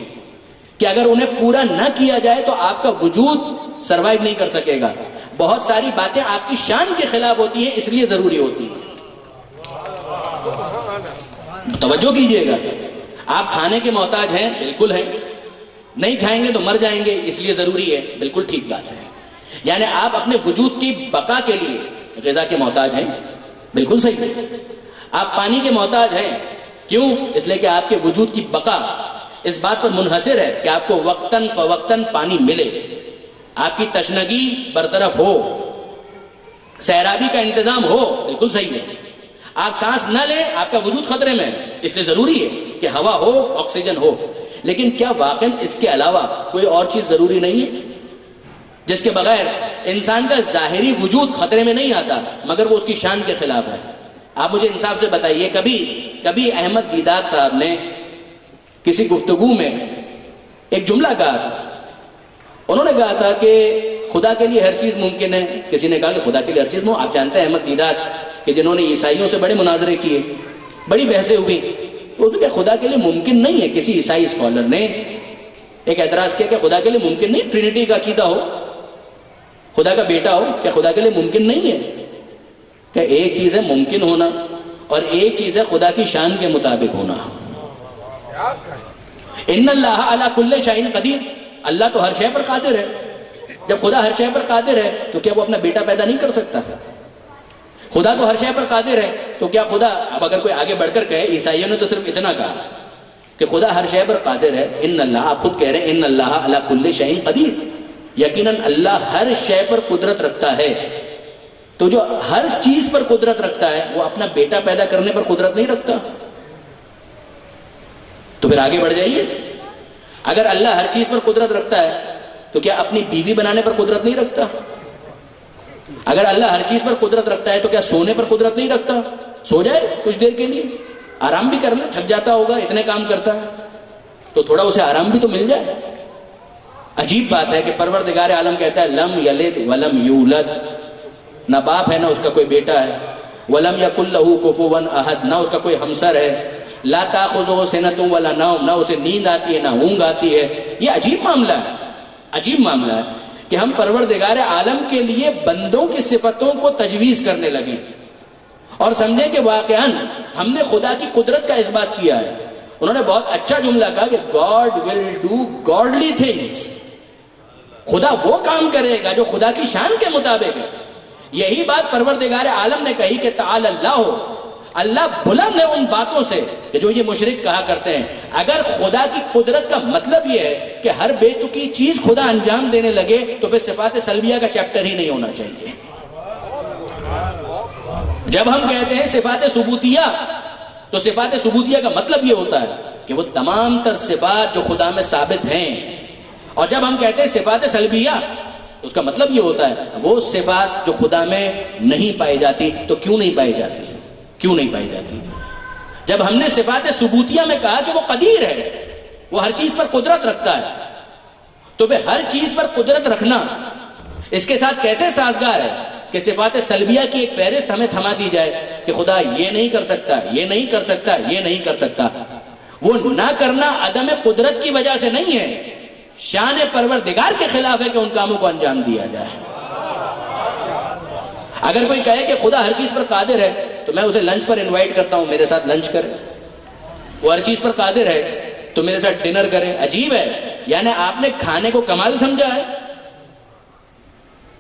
کہ اگر انہیں پورا نہ کیا جائے تو آپ کا وجود سروائیو نہیں کر سکے گا. بہت ساری باتیں آپ کی شان کے خلاف ہوتی ہیں اس لیے ضروری ہوتی ہیں. توجہ کیجئے گا. آپ کھانے کے محتاج ہیں، بالکل ہیں. نہیں کھائیں گے تو مر جائیں گے اس لیے ضروری ہے، بالکل ٹھیک بات ہے. یعنی آپ اپنے وجود کی بقا کے لیے غذا کے محتاج ہیں، بالکل صحیح ہے. آپ پانی کے محتاج ہیں، کیوں؟ اس لیے کہ آپ کے وجود کی بقا اس بات پر منحصر ہے کہ آپ کو وقتاً فوقتاً پانی ملے، آپ کی تشنگی برطرف ہو، سیرابی کا انتظام ہو، بالکل صحیح ہے. آپ سانس نہ لیں آپ کا وجود خطرے میں ہے، اس لیے ضروری ہے کہ ہوا ہو، آکسیجن ہو. لیکن کیا واقعا اس کے علاوہ کوئی اور چیز ضروری نہیں ہے جس کے بغیر انسان کا ظاہری وجود خطرے میں نہیں آتا مگر وہ اس کی شان کے خلاف ہے؟ آپ مجھے انصاف سے بتائیے، کبھی احمد دیدات صاحب نے کسی گفتگو میں ایک جملہ کہا تھا. انہوں نے کہا تھا کہ خدا کے لیے ہر چیز ممکن ہے. کسی نے کہا کہ خدا کے لیے ہر چیز ممکن. آپ جانتے ہیں احمد دیدات کہ جنہوں نے عیسائیوں سے بڑے مناظرے کیے، بڑی بحثیں ہوئی، تو کہ خدا کے لیے ممکن نہیں ہے. کسی عیسائی اسکالر نے ایک اعتراض کیا کہ خدا کے لیے ممکن نہیں ٹرینٹی کا عقیدہ ہو، خدا کا بیٹا ہو، کیا خدا کے لیے ممکن نہیں ہے؟ کہ ایک چیز ہے ممکن ہونا اور ایک چیز ہے خدا کی شان کے مطابق ہونا. ان اللہ علی کل شیء قدیر، اللہ تو ہر شے پر قادر ہے. جب خدا ہر شے پر قادر ہے تو کیا وہ اپنا بیٹا پیدا نہیں کر سکتا؟ خدا تو ہر شے پر قادر ہے تو کیا خدا، اب اگر کوئی آگے بڑھ کر کہے، عیسائیوں نے تو صرف اتنا کہا کہ خدا ہر شے پر قادر ہے، ان اللہ، آپ خود کہہ رہے ہیں ان اللہ علی کل شیء قدیر، یقیناً اللہ ہر شے پر قدرت رکھتا ہے. تو جو ہر چیز پر قدرت رکھتا ہے وہ اپنا بیٹا پیدا کرنے پر قدرت نہیں رکھتا؟ تو پھر آگے بڑھ جائیے، اگر اللہ ہر چیز پر قدرت رکھتا ہے تو کیا اپنی بیوی بنانے پر قدرت نہیں رکھتا؟ اگر اللہ ہر چیز پر قدرت رکھتا ہے تو کیا سونے پر قدرت نہیں رکھتا؟ سو جائے کچھ دیر کے لیے، آرام بھی کر لے، تھک جاتا ہوگا، اتنے کام کرتا ہے تو تھوڑا اسے آرام بھی تو مل جائے. عجیب بات ہے کہ پروردگار عالم کہتا ہے لم یلد ولم یولد، نہ باپ ہے نہ اس کا کوئی بیٹا ہے، ولم یکن لہ کفوا احد، نہ اس کا کوئی ہمسر ہے، لا تاخذہ سنۃ ولا نوم، نہ اسے نیند آتی ہے نہ اونگ آتی ہے. یہ عجیب معاملہ ہے، عجیب معاملہ ہے کہ ہم پروردگار عالم کے لیے بندوں کی صفتوں کو تجویز کرنے لگے اور سمجھیں کہ واقعاً ہم نے خدا کی قدرت کا اثبات کیا ہے. انہوں نے بہت اچھا جملہ کہا کہ God will do godly things, خدا وہ کام کرے گا جو خدا کی شان کے مطابق ہے. یہی بات پروردگار عالم نے کہی کہ تعالی اللہ ہو، اللہ بلند ہے ان باتوں سے کہ جو یہ مشرک کہا کرتے ہیں. اگر خدا کی قدرت کا مطلب یہ ہے کہ ہر بے تکی چیز خدا انجام دینے لگے تو پھر صفات سلبیہ کا چیپٹر ہی نہیں ہونا چاہیے. جب ہم کہتے ہیں صفات ثبوتیہ تو صفات ثبوتیہ کا مطلب یہ ہوتا ہے کہ وہ تمام تر صفات جو خدا میں ثابت ہیں، اور جب ہم کہتے ہیں صفات سلبیہ اس کا مطلب یہ ہوتا ہے وہ صفات جو خدا میں نہیں پائی جاتی. تو کیوں نہیں پائی جاتی؟ کیوں نہیں پائی جاتی؟ جب ہم نے صفات ثبوتیہ میں کہا کہ وہ قدیر ہے، وہ ہر چیز پر قدرت رکھتا ہے، تو پھر ہر چیز پر قدرت رکھنا اس کے ساتھ کیسے سازگار ہے کہ صفات سلبیہ کی ایک فہرست ہمیں تھما دی جائے کہ خدا یہ نہیں کر سکتا، یہ نہیں کر سکتا، یہ نہیں کر سکتا. وہ نہ کرنا عدم قدرت کی وجہ سے نہیں ہے، شان پروردگار کے خلاف ہے کہ ان کاموں کو انجام دیا جائے. اگر کوئی کہے کہ خدا ہر چیز پر قادر ہے تو میں اسے لنچ پر انوائٹ کرتا ہوں، میرے ساتھ لنچ کرے. وہ ہر چیز پر قادر ہے تو میرے ساتھ ڈنر کرے. عجیب ہے، یعنی آپ نے کھانے کو کمال سمجھا ہے؟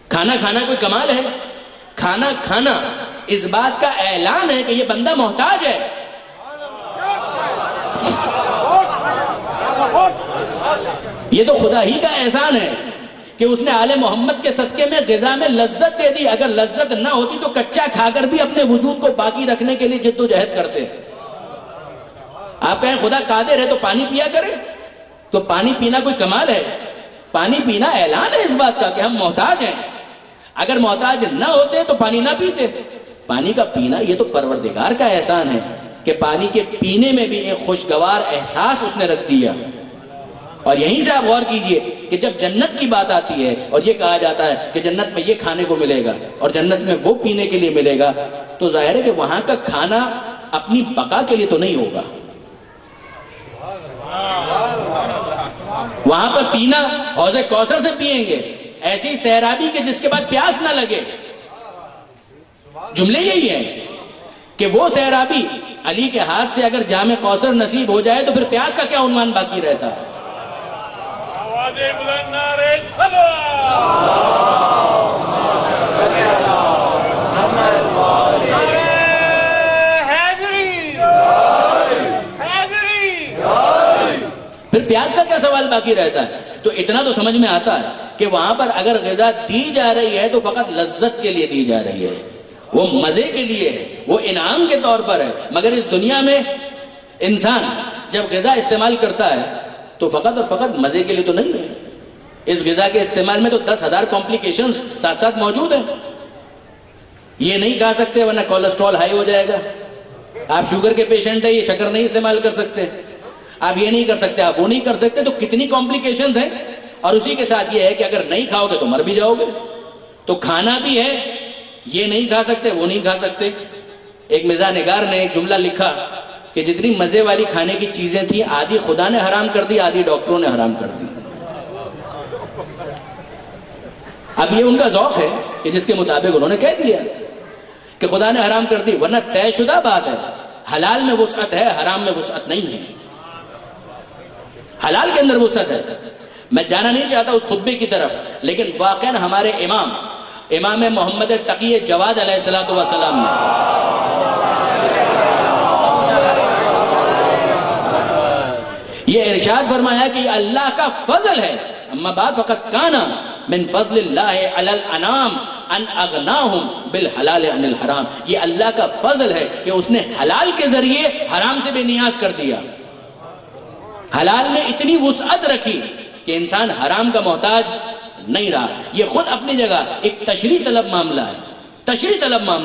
کھانا کھانا کوئی کمال ہے؟ کھانا کھانا اس بات کا اعلان ہے کہ یہ بندہ محتاج ہے. یہ تو خدا ہی کا احسان ہے کہ اس نے آل محمد کے صدقے میں غذا میں لذت دے دی. اگر لذت نہ ہوتی تو کچا کھا کر بھی اپنے وجود کو باقی رکھنے کے لیے جد و جہد کرتے. آپ کہیں خدا قادر ہے تو پانی پیا کرے، تو پانی پینا کوئی کمال ہے؟ پانی پینا اعلان ہے اس بات کا کہ ہم محتاج ہیں. اگر محتاج نہ ہوتے تو پانی نہ پیتے. پانی کا پینا یہ تو پروردگار کا احسان ہے کہ پانی کے پینے میں بھی ایک خوشگوار احساس اس نے رکھ دیا. اور یہیں سے آپ غور کیجئے کہ جب جنت کی بات آتی ہے اور یہ کہا جاتا ہے کہ جنت میں یہ کھانے کو ملے گا اور جنت میں وہ پینے کے لیے ملے گا، تو ظاہر ہے کہ وہاں کا کھانا اپنی بقا کے لیے تو نہیں ہوگا. وہاں پر پینا حوض کوثر سے پیئیں گے، ایسی سیرابی کہ جس کے بعد پیاس نہ لگے. جملے یہی ہیں کہ وہ سیرابی علی کے ہاتھ سے اگر جام کوثر نصیب ہو جائے تو پھر پیاس کا کیا عنوان باقی رہتا ہے؟ پھر پیاس کا کیا سوال باقی رہتا ہے؟ تو اتنا تو سمجھ میں آتا ہے کہ وہاں پر اگر غذا دی جا رہی ہے تو فقط لذت کے لیے دی جا رہی ہے، وہ مزے کے لیے ہے، وہ انعام کے طور پر ہے. مگر اس دنیا میں انسان جب غذا استعمال کرتا ہے تو فقط اور فقط مزے کے لیے تو نہیں ہے. اس غذا کے استعمال میں تو 10,000 کمپلیکیشنز ساتھ ساتھ موجود ہیں. یہ نہیں کھا سکتے ورنہ کولیسٹرول ہائی ہو جائے گا. آپ شوگر کے پیشنٹ ہیں، یہ شکر نہیں استعمال کر سکتے. آپ یہ نہیں کر سکتے، آپ وہ نہیں کر سکتے. تو کتنی کمپلیکیشنز ہیں. اور اسی کے ساتھ یہ ہے کہ اگر نہیں کھاؤ گے تو مر بھی جاؤ گے. تو کھانا بھی ہے، یہ نہیں کھا سکتے وہ نہیں کھا سکتے. ایک مزاح نگار نے ایک جملہ لکھا کہ جتنی مزے والی کھانے کی چیزیں تھیں آدھی خدا نے حرام کر دی، آدھی ڈاکٹروں نے حرام کر دی. اب یہ ان کا ذوق ہے کہ جس کے مطابق انہوں نے کہہ دیا کہ خدا نے حرام کر دی، ورنہ طے شدہ بات ہے حلال میں وسعت ہے، حرام میں وسعت نہیں ہے. حلال کے اندر وسعت ہے. میں جانا نہیں چاہتا اس خطبے کی طرف، لیکن واقعا ہمارے امام محمد تقی جواد علیہ الصلوۃ والسلام نے یہ ارشاد فرمایا کہ یہ اللہ کا فضل ہے. اما بعد فقط کانا من فضل اللہ علی الانام ان اغناہم بالحلال عن الحرام. یہ اللہ کا فضل ہے کہ اس نے حلال کے ذریعے حرام سے بے نیاز کر دیا. حلال میں اتنی وسعت رکھی کہ انسان حرام کا محتاج نہیں رہا. یہ خود اپنی جگہ ایک تشریح طلب معاملہ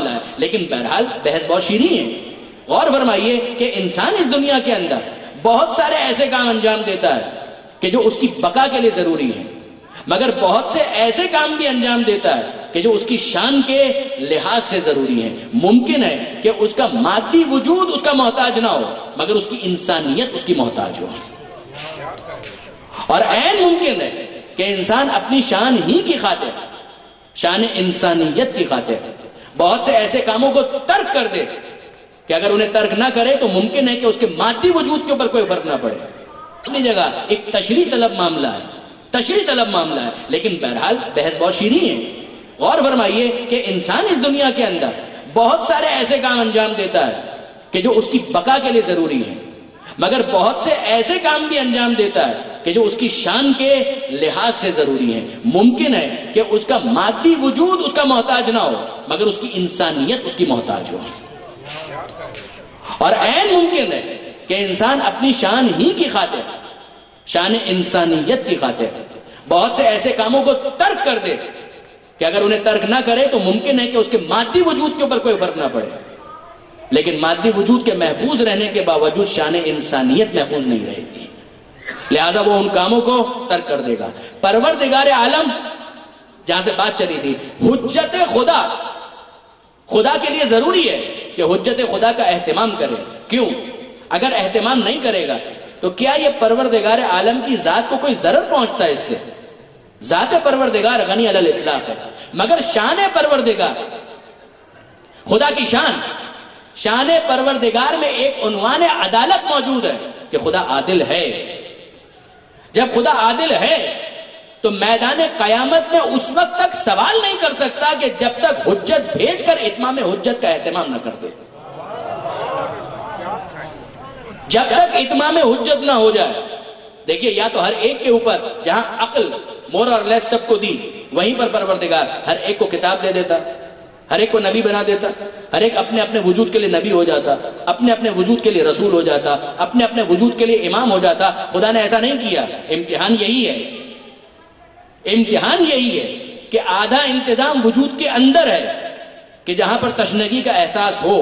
ہے، لیکن بہرحال بحث بہت شیریں ہے. غور فرمائیے کہ انسان اس دنیا کے اندر بہت سارے ایسے کام انجام دیتا ہے کہ جو اس کی بقا کے لیے ضروری ہیں، مگر بہت سے ایسے کام بھی انجام دیتا ہے کہ جو اس کی شان کے لحاظ سے ضروری ہیں. ممکن ہے کہ اس کا مادی وجود اس کا محتاج نہ ہو، مگر اس کی انسانیت اس کی محتاج ہو. اور عین ممکن ہے کہ انسان اپنی شان ہی کی خاطر، شان انسانیت کی خاطر بہت سے ایسے کاموں کو ترک کر دے کہ اگر انہیں ترک نہ کرے تو ممکن ہے کہ اس کے مادی وجود کے اوپر کوئی فرق نہ پڑے. اپنی جگہ ایک تشریح طلب معاملہ ہے، لیکن بہرحال بحث بہت شیریں ہے. غور فرمائیے کہ انسان اس دنیا کے اندر بہت سارے ایسے کام انجام دیتا ہے کہ جو اس کی بقا کے لیے ضروری ہیں، مگر بہت سے ایسے کام بھی انجام دیتا ہے کہ جو اس کی شان کے لحاظ سے ضروری ہیں. ممکن ہے کہ اس کا مادی وجود اس کا محتاج نہ ہو، مگر اس کی انسانیت اس کی محتاج ہو. اور عین ممکن ہے کہ انسان اپنی شان ہی کی خاطر، شان انسانیت کی خاطر بہت سے ایسے کاموں کو ترک کر دے کہ اگر انہیں ترک نہ کرے تو ممکن ہے کہ اس کے مادی وجود کے اوپر کوئی فرق نہ پڑے، لیکن مادی وجود کے محفوظ رہنے کے باوجود شان انسانیت محفوظ نہیں رہے گی. لہذا وہ ان کاموں کو ترک کر دے گا. پروردگار عالم، جہاں سے بات چلی تھی، حجت خدا کے لیے ضروری ہے کہ حجت خدا کا اہتمام کرے. کیوں؟ اگر اہتمام نہیں کرے گا تو کیا یہ پروردگار عالم کی ذات کو کوئی ضرر پہنچتا ہے اس سے؟ ذات پروردگار غنی علی الاطلاق ہے، مگر شان پروردگار، خدا کی شان پروردگار میں ایک عنوان عدالت موجود ہے کہ خدا عادل ہے. جب خدا عادل ہے تو میدان قیامت میں اس وقت تک سوال نہیں کر سکتا کہ جب تک حجت بھیج کر اتمام حجت کا اہتمام نہ کر دے. جب تک اتمام حجت نہ ہو جائے. دیکھیے، یا تو ہر ایک کے اوپر جہاں عقل مور اور لیس سب کو دی، وہیں پر پروردگار ہر ایک کو کتاب دے دیتا، ہر ایک کو نبی بنا دیتا، ہر ایک اپنے اپنے وجود کے لیے نبی ہو جاتا، اپنے اپنے وجود کے لیے رسول ہو جاتا، اپنے اپنے وجود کے لیے امام ہو جاتا. خدا نے ایسا نہیں کیا. امتحان یہی ہے کہ آدھا انتظام وجود کے اندر ہے کہ جہاں پر تشنگی کا احساس ہو،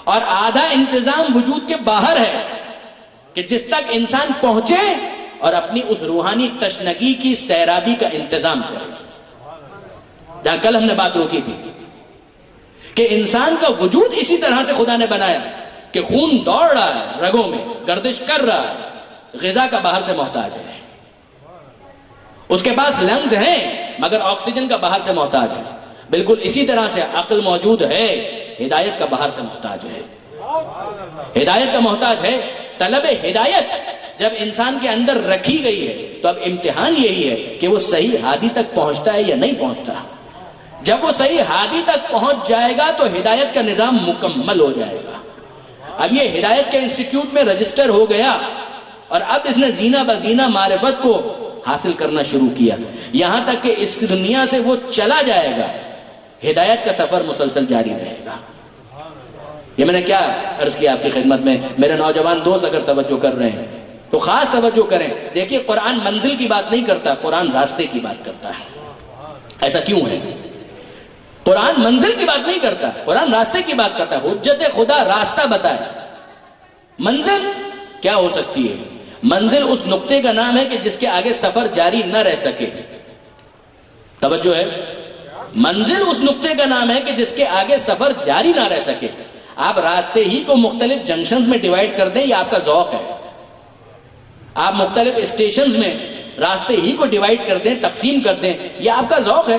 اور آدھا انتظام وجود کے باہر ہے کہ جس تک انسان پہنچے اور اپنی اس روحانی تشنگی کی سیرابی کا انتظام کرے. جہاں کل ہم نے بات روکی تھی کہ انسان کا وجود اسی طرح سے خدا نے بنایا کہ خون دوڑ رہا ہے رگوں میں، گردش کر رہا ہے، غذا کا باہر سے محتاج ہے. اس کے پاس لنگز ہیں مگر آکسیجن کا باہر سے محتاج ہے. بالکل اسی طرح سے عقل موجود ہے، ہدایت کا باہر سے محتاج ہے. ہدایت کا محتاج ہے. طلب ہدایت جب انسان کے اندر رکھی گئی ہے تو اب امتحان یہی ہے کہ وہ صحیح ہادی تک پہنچتا ہے یا نہیں پہنچتا. جب وہ صحیح ہادی تک پہنچ جائے گا تو ہدایت کا نظام مکمل ہو جائے گا. اب یہ ہدایت کے انسٹیٹیوٹ میں رجسٹر ہو گیا اور اب اس نے زینہ بزینہ معرفت کو حاصل کرنا شروع کیا، یہاں تک کہ اس دنیا سے وہ چلا جائے گا ہدایت کا سفر مسلسل جاری رہے گا. یہ میں نے کیا عرض کیا آپ کی خدمت میں. میرے نوجوان دوست اگر توجہ کر رہے ہیں تو خاص توجہ کریں. دیکھیے قرآن منزل کی بات نہیں کرتا، قرآن راستے کی بات کرتا ہے. ایسا کیوں ہے؟ قرآن منزل کی بات نہیں کرتا، قرآن راستے کی بات کرتا ہے. حجت خدا راستہ بتائے. منزل کیا ہو سکتی ہے؟ منزل اس نقطے کا نام ہے کہ جس کے آگے سفر جاری نہ رہ سکے. توجہ ہے، منزل اس نقطے کا نام ہے کہ جس کے آگے سفر جاری نہ رہ سکے. آپ راستے ہی کو مختلف جنکشنز میں ڈیوائیڈ کر دیں، یہ آپ کا ذوق ہے. آپ مختلف اسٹیشنز میں راستے ہی کو ڈیوائیڈ کر دیں، تقسیم کر دیں، یہ آپ کا ذوق ہے.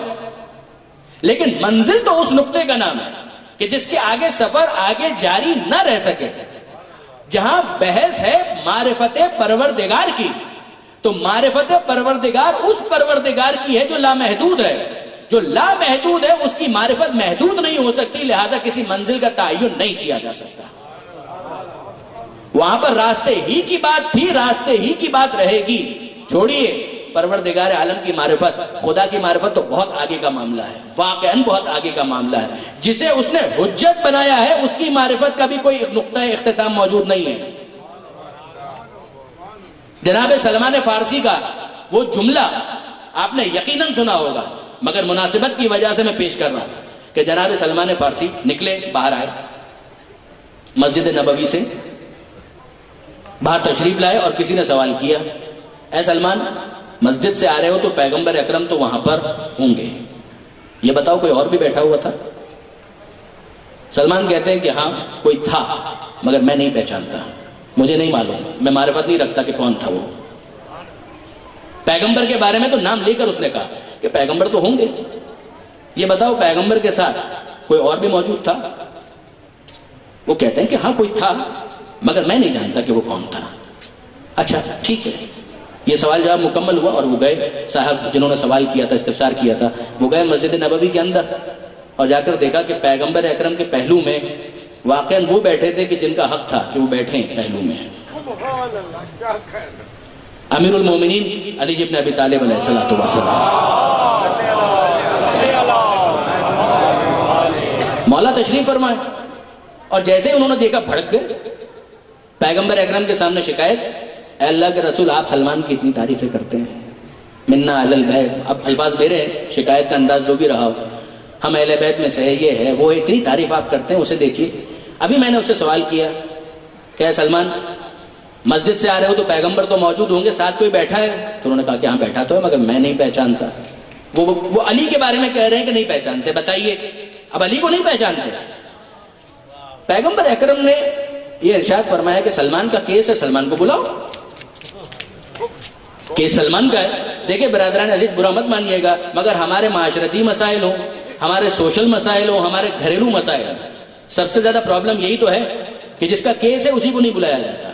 لیکن منزل تو اس نقطے کا نام ہے کہ جس کے آگے سفر آگے جاری نہ رہ سکے. جہاں بحث ہے معرفت پروردگار کی، تو معرفت پروردگار اس پروردگار کی ہے جو لامحدود ہے. جو لامحدود ہے اس کی معرفت محدود نہیں ہو سکتی، لہذا کسی منزل کا تعین نہیں کیا جا سکتا. وہاں پر راستے ہی کی بات تھی، راستے ہی کی بات رہے گی. چھوڑیے پروردگار عالم کی معرفت، خدا کی معرفت تو بہت آگے کا معاملہ ہے، واقعاً بہت آگے کا معاملہ ہے. جسے اس نے حجت بنایا ہے اس کی معرفت کا بھی کوئی نقطہ اختتام موجود نہیں ہے. جناب سلمان فارسی کا وہ جملہ آپ نے یقیناً سنا ہوگا، مگر مناسبت کی وجہ سے میں پیش کر رہا ہوں کہ جناب سلمان فارسی نکلے، باہر آئے مسجد نبوی سے، باہر تشریف لائے اور کسی نے سوال کیا، اے سلمان مسجد سے آ رہے ہو تو پیغمبر اکرم تو وہاں پر ہوں گے، یہ بتاؤ کوئی اور بھی بیٹھا ہوا تھا؟ سلمان کہتے ہیں کہ ہاں کوئی تھا مگر میں نہیں پہچانتا، مجھے نہیں معلوم، میں معرفت نہیں رکھتا کہ کون تھا وہ. پیغمبر کے بارے میں تو نام لے کر اس نے کہا کہ پیغمبر تو ہوں گے، یہ بتاؤ پیغمبر کے ساتھ کوئی اور بھی موجود تھا؟ وہ کہتے ہیں کہ ہاں کوئی تھا مگر میں نہیں جانتا کہ وہ کون تھا. اچھا ٹھیک ہے. یہ سوال جواب مکمل ہوا اور وہ گئے، صاحب جنہوں نے سوال کیا تھا، استفسار کیا تھا، وہ گئے مسجد نبوی کے اندر اور جا کر دیکھا کہ پیغمبر اکرم کے پہلو میں واقعاً وہ بیٹھے تھے کہ جن کا حق تھا کہ وہ بیٹھیں پہلو میں. امیر المومنین علی بن ابی طالب علیہ الصلوۃ والسلام. مولا تشریف فرمائے اور جیسے انہوں نے دیکھا بھڑک گئے. پیغمبر اکرم کے سامنے شکایت، اے اللہ کے رسول آپ سلمان کی اتنی تعریفیں کرتے ہیں، منا اہل البیت، اب الفاظ میرے ہیں، شکایت کا انداز جو بھی رہا ہو، ہم اہل بیت میں سے یہ ہے وہ، اتنی تعریف آپ کرتے ہیں، اسے دیکھیے. ابھی میں نے اس سے سوال کیا کہ اے سلمان مسجد سے آ رہے ہو تو پیغمبر تو موجود ہوں گے، ساتھ کوئی بیٹھا ہے؟ تو انہوں نے کہا کہ ہاں بیٹھا تو ہے مگر میں نہیں پہچانتا. وہ علی کے بارے میں کہہ رہے ہیں کہ نہیں پہچانتے. بتائیے اب علی کو نہیں پہچانتے. پیغمبر اکرم نے یہ ارشاد فرمایا کہ سلمان کا کیس ہے، سلمان کو بلاؤ. کیس سلمان کا ہے. دیکھیں برادران عزیز برا مت مانیے گا مگر ہمارے معاشرتی مسائل ہوں، ہمارے سوشل مسائل ہوں، ہمارے گھریلو مسائل ہوں، سب سے زیادہ پرابلم یہی تو ہے کہ جس کا کیس ہے اسی کو نہیں بلایا جاتا.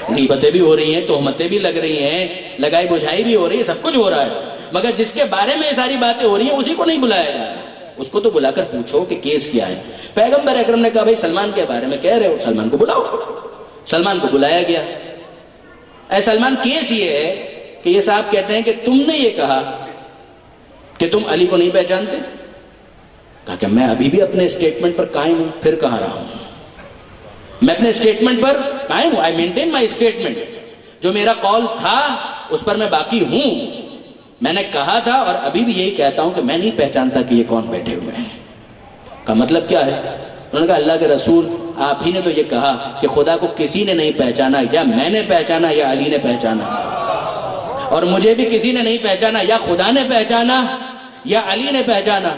غیبتیں بھی ہو رہی ہیں، تہمتیں بھی لگ رہی ہیں، لگائی بجھائی بھی ہو رہی ہے، سب کچھ ہو رہا ہے، مگر جس کے بارے میں یہ ساری باتیں ہو رہی ہیں اسی کو نہیں بلایا جا رہا. اس کو تو بلا کر پوچھو کہ کیس کیا ہے. پیغمبر اکرم نے کہا بھائی سلمان کے بارے میں کہہ رہے ہو، سلمان کو بلاؤ. سلمان کو بلایا گیا. اے سلمان کیس یہ ہے کہ یہ صاحب کہتے ہیں کہ تم نے یہ کہا کہ تم علی کو نہیں پہچانتے. کہا کہ میں ابھی بھی اپنے اسٹیٹمنٹ پر قائم ہوں. پھر کہاں رہا ہوں؟ میں اپنے اسٹیٹمنٹ پر قائم ہوں. آئی مینٹین مائی اسٹیٹمنٹ. جو میرا قول تھا اس پر میں باقی ہوں. میں نے کہا تھا اور ابھی بھی یہی کہتا ہوں کہ میں نہیں پہچانتا کہ یہ کون بیٹھے ہوئے ہیں. کا مطلب کیا ہے؟ انہوں نے کہا اللہ کے رسول آپ ہی نے تو یہ کہا کہ خدا کو کسی نے نہیں پہچانا، یا میں نے پہچانا یا علی نے پہچانا، اور مجھے بھی کسی نے نہیں پہچانا، یا خدا نے پہچانا یا علی نے پہچانا،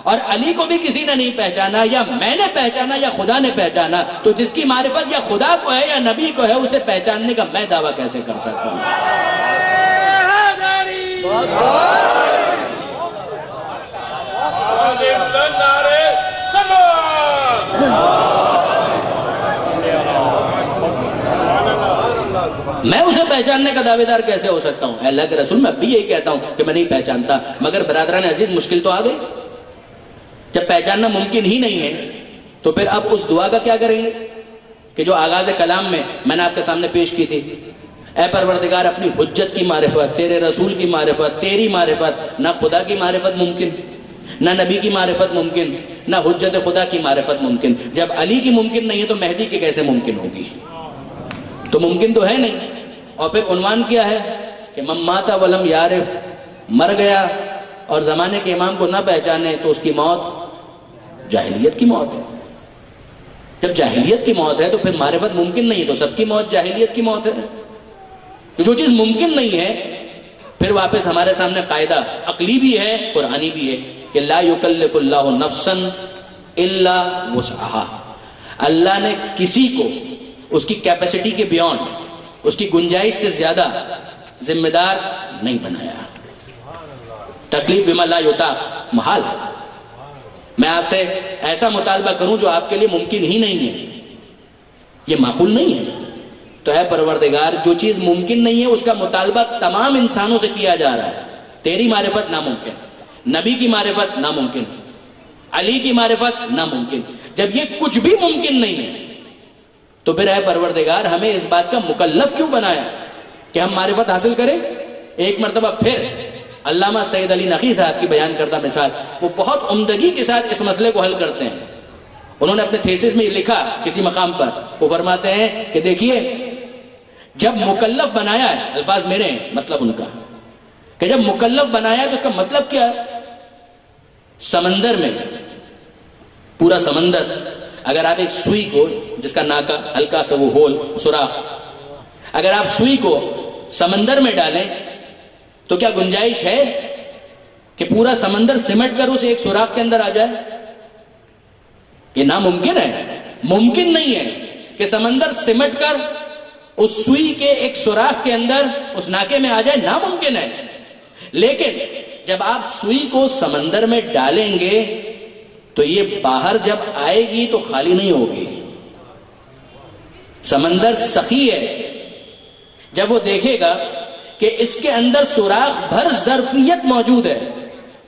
اور علی کو بھی کسی نے نہیں پہچانا، یا میں نے پہچانا یا خدا نے پہچانا. تو جس کی معرفت یا خدا کو ہے یا نبی کو ہے اسے پہچاننے کا میں دعویٰ کیسے کر سکتا ہوں؟ میں اسے پہچاننے کا دعوے دار کیسے ہو سکتا ہوں؟ اللہ کے رسول میں بھی یہی کہتا ہوں کہ میں نہیں پہچانتا. مگر برادران عزیز مشکل تو آ گئی. جب پہچاننا ممکن ہی نہیں ہے تو پھر اب اس دعا کا کیا کریں گے کہ جو آغاز کلام میں نے آپ کے سامنے پیش کی تھی، اے پروردگار اپنی حجت کی معرفت، تیرے رسول کی معرفت، تیری معرفت، نہ خدا کی معرفت ممکن نہ نبی کی معرفت ممکن، نہ حجت خدا کی معرفت ممکن. جب علی کی ممکن نہیں ہے تو مہدی کی کیسے ممکن ہوگی؟ تو ممکن تو ہے نہیں. اور پھر عنوان کیا ہے کہ من مات ولم یعرف، مر گیا اور زمانے کے امام کو نہ پہچانے تو اس کی موت جاہلیت کی موت ہے. جب جاہلیت کی موت ہے تو پھر معرفت ممکن نہیں ہے، تو سب کی موت جاہلیت کی موت ہے. تو جو چیز ممکن نہیں ہے، پھر واپس ہمارے سامنے قاعدہ عقلی بھی ہے قرآنی بھی ہے کہ لا یکلف اللہ نفسا الا وسعہا. اللہ نے کسی کو اس کی کیپیسٹی کے بیونڈ، اس کی گنجائش سے زیادہ ذمہ دار نہیں بنایا. تکلیف بما لا یطاق محال ہے. میں آپ سے ایسا مطالبہ کروں جو آپ کے لیے ممکن ہی نہیں ہے، یہ معقول نہیں ہے. تو اے پروردگار، جو چیز ممکن نہیں ہے اس کا مطالبہ تمام انسانوں سے کیا جا رہا ہے. تیری معرفت ناممکن، نبی کی معرفت ناممکن، علی کی معرفت ناممکن. جب یہ کچھ بھی ممکن نہیں ہے تو پھر اے پروردگار ہمیں اس بات کا مکلف کیوں بنایا کہ ہم معرفت حاصل کریں. ایک مرتبہ پھر علامہ سید علی نقی صاحب کی بیان کردہ مثال، وہ بہت عمدگی کے ساتھ اس مسئلے کو حل کرتے ہیں. انہوں نے اپنے تھیسس میں لکھا کسی مقام پر، وہ فرماتے ہیں کہ دیکھیے، جب مکلف بنایا ہے، الفاظ میرے ہیں مطلب ان کا، کہ جب مکلف بنایا ہے تو اس کا مطلب کیا ہے؟ سمندر میں، پورا سمندر، اگر آپ ایک سوئی کو، جس کا ناکا ہلکا سا وہ ہول سوراخ، اگر آپ سوئی کو سمندر میں ڈالیں تو کیا گنجائش ہے کہ پورا سمندر سمٹ کر اس ایک سوراخ کے اندر آ جائے؟ یہ ناممکن ہے. ممکن نہیں ہے کہ سمندر سمٹ کر اس سوئی کے ایک سوراخ کے اندر اس ناکے میں آ جائے، ناممکن ہے. لیکن جب آپ سوئی کو سمندر میں ڈالیں گے تو یہ باہر جب آئے گی تو خالی نہیں ہوگی. سمندر سخی ہے. جب وہ دیکھے گا کہ اس کے اندر سوراخ بھر ظرفیت موجود ہے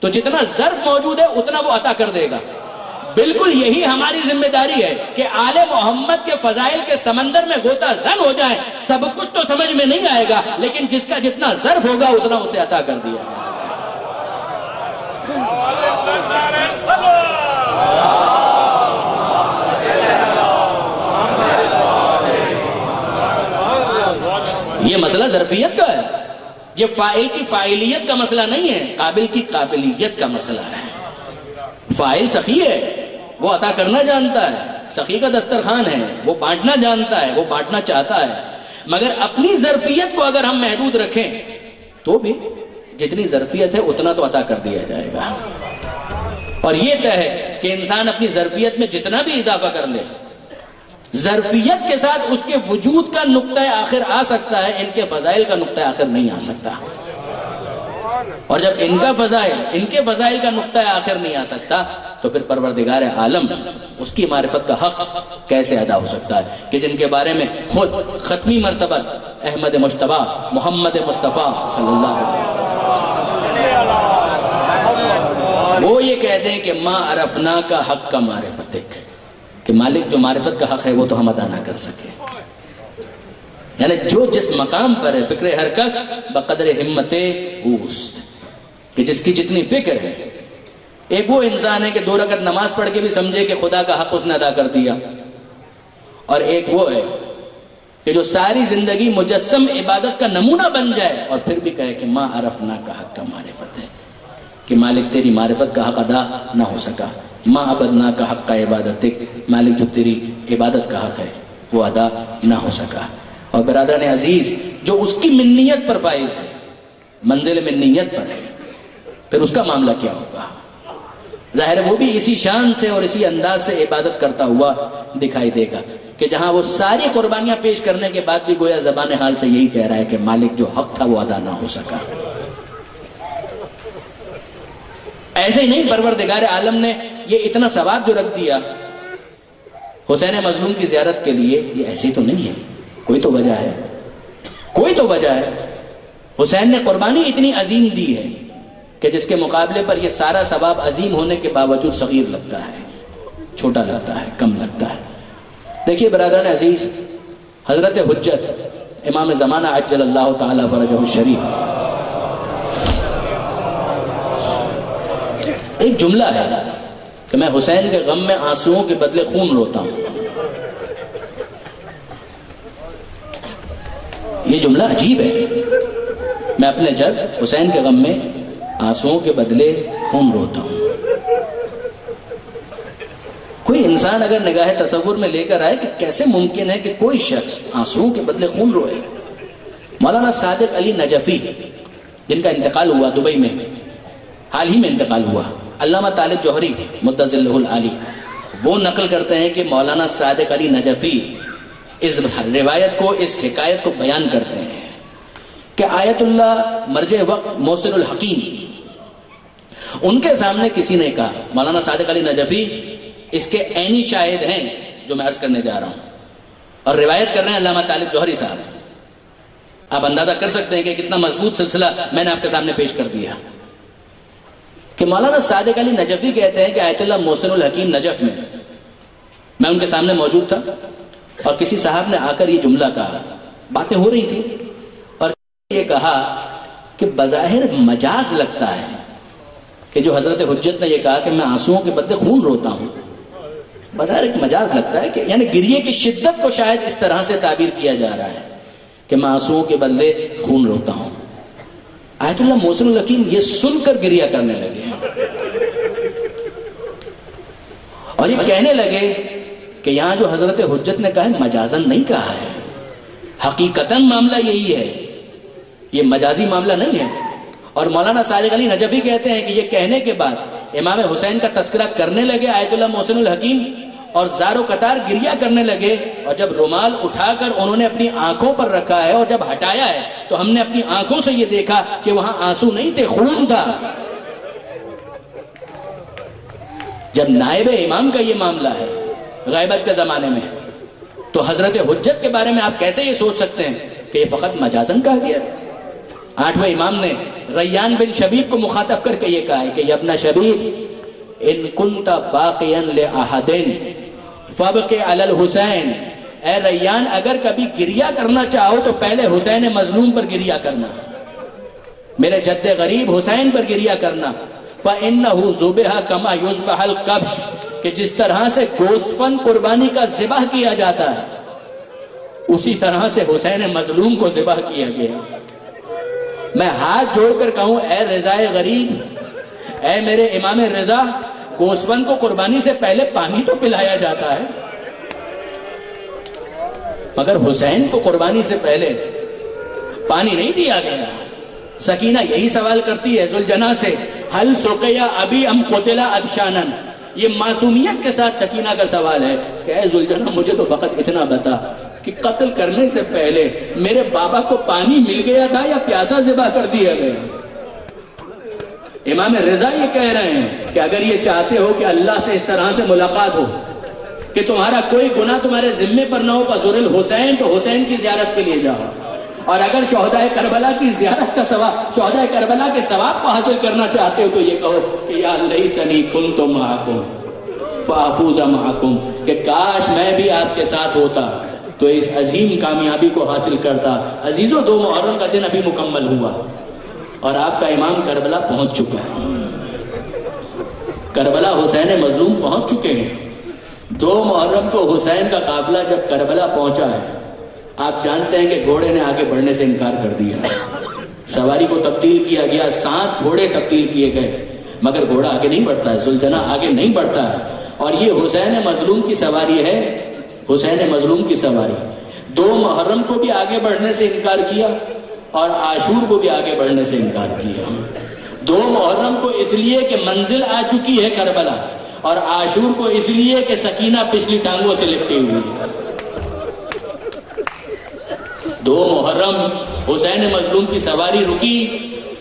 تو جتنا ظرف موجود ہے اتنا وہ عطا کر دے گا. بالکل یہی ہماری ذمہ داری ہے کہ آل محمد کے فضائل کے سمندر میں غوطہ زن ہو جائیں. سب کچھ تو سمجھ میں نہیں آئے گا، لیکن جس کا جتنا ظرف ہوگا اتنا اسے عطا کر دیا گا. یہ مسئلہ ظرفیت کا ہے. یہ فاعل کی فاعلیت کا مسئلہ نہیں ہے، قابل کی قابلیت کا مسئلہ ہے. فاعل سخی ہے، وہ عطا کرنا جانتا ہے، سخی کا دسترخوان ہے، وہ بانٹنا جانتا ہے، وہ بانٹنا چاہتا ہے. مگر اپنی ظرفیت کو اگر ہم محدود رکھیں تو بھی جتنی ظرفیت ہے اتنا تو عطا کر دیا جائے گا. اور یہ طے ہے کہ انسان اپنی ظرفیت میں جتنا بھی اضافہ کر لے، ظرفیت کے ساتھ اس کے وجود کا نقطہ آخر آ سکتا ہے، ان کے فضائل کا نقطہ آخر نہیں آ سکتا. اور جب ان کے فضائل کا نقطہ آخر نہیں آ سکتا تو پھر پروردگار عالم اس کی معرفت کا حق کیسے ادا ہو سکتا ہے کہ جن کے بارے میں خود ختمی مرتبہ احمد مجتبی محمد مصطفیٰ صلی اللہ علیہ وسلم وہ یہ کہتے ہیں کہ ما عرفنا کا حق کا معرفتک، کہ مالک جو معرفت کا حق ہے وہ تو ہم ادا نہ کر سکے. یعنی جو جس مقام پر ہے، فکر ہر کس بقدر ہمت اوست، کہ جس کی جتنی فکر ہے. ایک وہ انسان ہے کہ 2 رکعت نماز پڑھ کے بھی سمجھے کہ خدا کا حق اس نے ادا کر دیا، اور ایک وہ ہے کہ جو ساری زندگی مجسم عبادت کا نمونہ بن جائے اور پھر بھی کہے کہ ما عرفنا کا حق کا معرفت ہے، کہ مالک تیری معرفت کا حق ادا نہ ہو سکا. ما عبدنا کا حق کا عبادت، مالک جو تیری عبادت کا حق ہے وہ ادا نہ ہو سکا. اور برادران عزیز، جو اس کی منیت پر فائز ہے، منزل منیت پر ہے، پھر اس کا معاملہ کیا ہوگا؟ ظاہر ہے وہ بھی اسی شان سے اور اسی انداز سے عبادت کرتا ہوا دکھائی دے گا کہ جہاں وہ ساری قربانیاں پیش کرنے کے بعد بھی گویا زبان حال سے یہی کہہ رہا ہے کہ مالک جو حق تھا وہ ادا نہ ہو سکا. ایسے ہی نہیں، پروردگار عالم نے یہ اتنا ثواب جو رکھ دیا حسین مظلوم کی زیارت کے لیے، یہ ایسے تو نہیں ہے، کوئی تو وجہ ہے، کوئی تو وجہ ہے. حسین نے قربانی اتنی عظیم دی ہے کہ جس کے مقابلے پر یہ سارا ثواب عظیم ہونے کے باوجود صغیر لگتا ہے، چھوٹا لگتا ہے، کم لگتا ہے. دیکھیے برادران عزیز، حضرت حجت امام زمانہ عجل اللہ تعالی فرجہ الشریف ایک جملہ ہے کہ میں حسین کے غم میں آنسوؤں کے بدلے خون روتا ہوں. یہ جملہ عجیب ہے. میں اپنے جد حسین کے غم میں آنسوؤں کے بدلے خون روتا ہوں. کوئی انسان اگر نگاہ تصور میں لے کر آئے کہ کیسے ممکن ہے کہ کوئی شخص آنسوؤں کے بدلے خون روئے. مولانا صادق علی نجفی جن کا انتقال ہوا دبئی میں، حال ہی میں انتقال ہوا، علامہ طالب جوہری مدظلہ العالی، وہ نقل کرتے ہیں کہ مولانا صادق علی نجفی اس روایت کو، اس حکایت کو بیان کرتے ہیں کہ آیت اللہ مرجع وقت محسن الحکیم، ان کے سامنے کسی نے کہا، مولانا صادق علی نجفی اس کے عینی شاہد ہیں جو میں عرض کرنے جا رہا ہوں، اور روایت کر رہے ہیں علامہ طالب جوہری صاحب. آپ اندازہ کر سکتے ہیں کہ کتنا مضبوط سلسلہ میں نے آپ کے سامنے پیش کر دیا کہ مولانا صادق علی نجفی کہتے ہیں کہ آیت اللہ محسن الحکیم نجف میں ان کے سامنے موجود تھا، اور کسی صاحب نے آ کر یہ جملہ کہا. باتیں ہو رہی تھی اور یہ کہا کہ بظاہر مجاز لگتا ہے کہ جو حضرت حجت نے یہ کہا کہ میں آنسوؤں کے بدلے خون روتا ہوں، بظاہر ایک مجاز لگتا ہے کہ یعنی گریے کی شدت کو شاید اس طرح سے تعبیر کیا جا رہا ہے کہ میں آنسوؤں کے بدلے خون روتا ہوں. آیت اللہ محسن الحکیم یہ سن کر گریہ کرنے لگے اور یہ کہنے لگے کہ یہاں جو حضرت حجت نے کہا ہے مجازن نہیں کہا ہے، حقیقتاً معاملہ یہی ہے، یہ مجازی معاملہ نہیں ہے. اور مولانا صادق علی نجفی کہتے ہیں کہ یہ کہنے کے بعد امام حسین کا تذکرہ کرنے لگے آیت اللہ محسن الحکیم، اور زار و قطار گریہ کرنے لگے. اور جب رومال اٹھا کر انہوں نے اپنی آنکھوں پر رکھا ہے اور جب ہٹایا ہے تو ہم نے اپنی آنکھوں سے یہ دیکھا کہ وہاں آنسو نہیں تھے، خون تھا. جب نائب امام کا یہ معاملہ ہے غیبت کے زمانے میں، تو حضرت حجت کے بارے میں آپ کیسے یہ سوچ سکتے ہیں کہ یہ فقط مجازن کہا گیا؟ 8ویں امام نے ریان بن شبیب کو مخاطب کر کے یہ کہا ہے کہ یا ابن شبیب ان کنت باقیا لأحد فابق علی الحسین، اے ریان اگر کبھی گریہ کرنا چاہو تو پہلے حسین مظلوم پر گریہ کرنا، میرے جد غریب حسین پر گریہ کرنا. فإنه ذبح كما يذبح القبش، کہ جس طرح سے گوشت فن قربانی کا ذبح کیا جاتا ہے اسی طرح سے حسین مظلوم کو ذبح کیا گیا. میں ہاتھ جوڑ کر کہوں اے رضائے غریب، اے میرے امام رضا، گوشت فن کو قربانی سے پہلے پانی تو پلایا جاتا ہے، مگر حسین کو قربانی سے پہلے پانی نہیں دیا گیا. سکینہ یہی سوال کرتی ہے ذوالجناح سے، حل سقیا ابی ام قتلا ادشانن. یہ معصومیت کے ساتھ سکینہ کا سوال ہے کہ اے ذوالجناح مجھے تو فقط اتنا بتا کہ قتل کرنے سے پہلے میرے بابا کو پانی مل گیا تھا یا پیاسا ذبح کر دیا گیا؟ امام رضا یہ کہہ رہے ہیں کہ اگر یہ چاہتے ہو کہ اللہ سے اس طرح سے ملاقات ہو کہ تمہارا کوئی گناہ تمہارے ذمے پر نہ ہو فزور الحسین، تو حسین کی زیارت کے لیے جاؤ. اور اگر شہدائے کربلا کی زیارت کا ثواب، شہدائے کربلا کے ثواب کو حاصل کرنا چاہتے ہو تو یہ کہو کہ یا لیتنی کنت معکم فافوز معکم، کہ کاش میں بھی آپ کے ساتھ ہوتا تو اس عظیم کامیابی کو حاصل کرتا. عزیزوں 2 محرم کا دن ابھی مکمل ہوا اور آپ کا امام کربلا پہنچ چکا ہے. کربلا حسین مظلوم پہنچ چکے ہیں. 2 محرم کو حسین کا قافلہ جب کربلا پہنچا ہے، آپ جانتے ہیں کہ گھوڑے نے آگے بڑھنے سے انکار کر دیا، سواری کو تبدیل کیا گیا، 7 گھوڑے تبدیل کیے گئے، مگر گھوڑا آگے نہیں بڑھتا ہے، ذوالجناح آگے نہیں بڑھتا ہے. اور یہ حسین مظلوم کی سواری ہے، حسین مظلوم کی سواری. 2 محرم کو بھی آگے بڑھنے سے انکار کیا اور عاشور کو بھی آگے بڑھنے سے انکار کیا. 2 محرم کو اس لیے کہ منزل آ چکی ہے کربلا، اور عاشور کو اس لیے کہ سکینہ پچھلی ٹانگوں سے لپٹی ہوئی ہے. 2 محرم حسین مظلوم کی سواری رکی،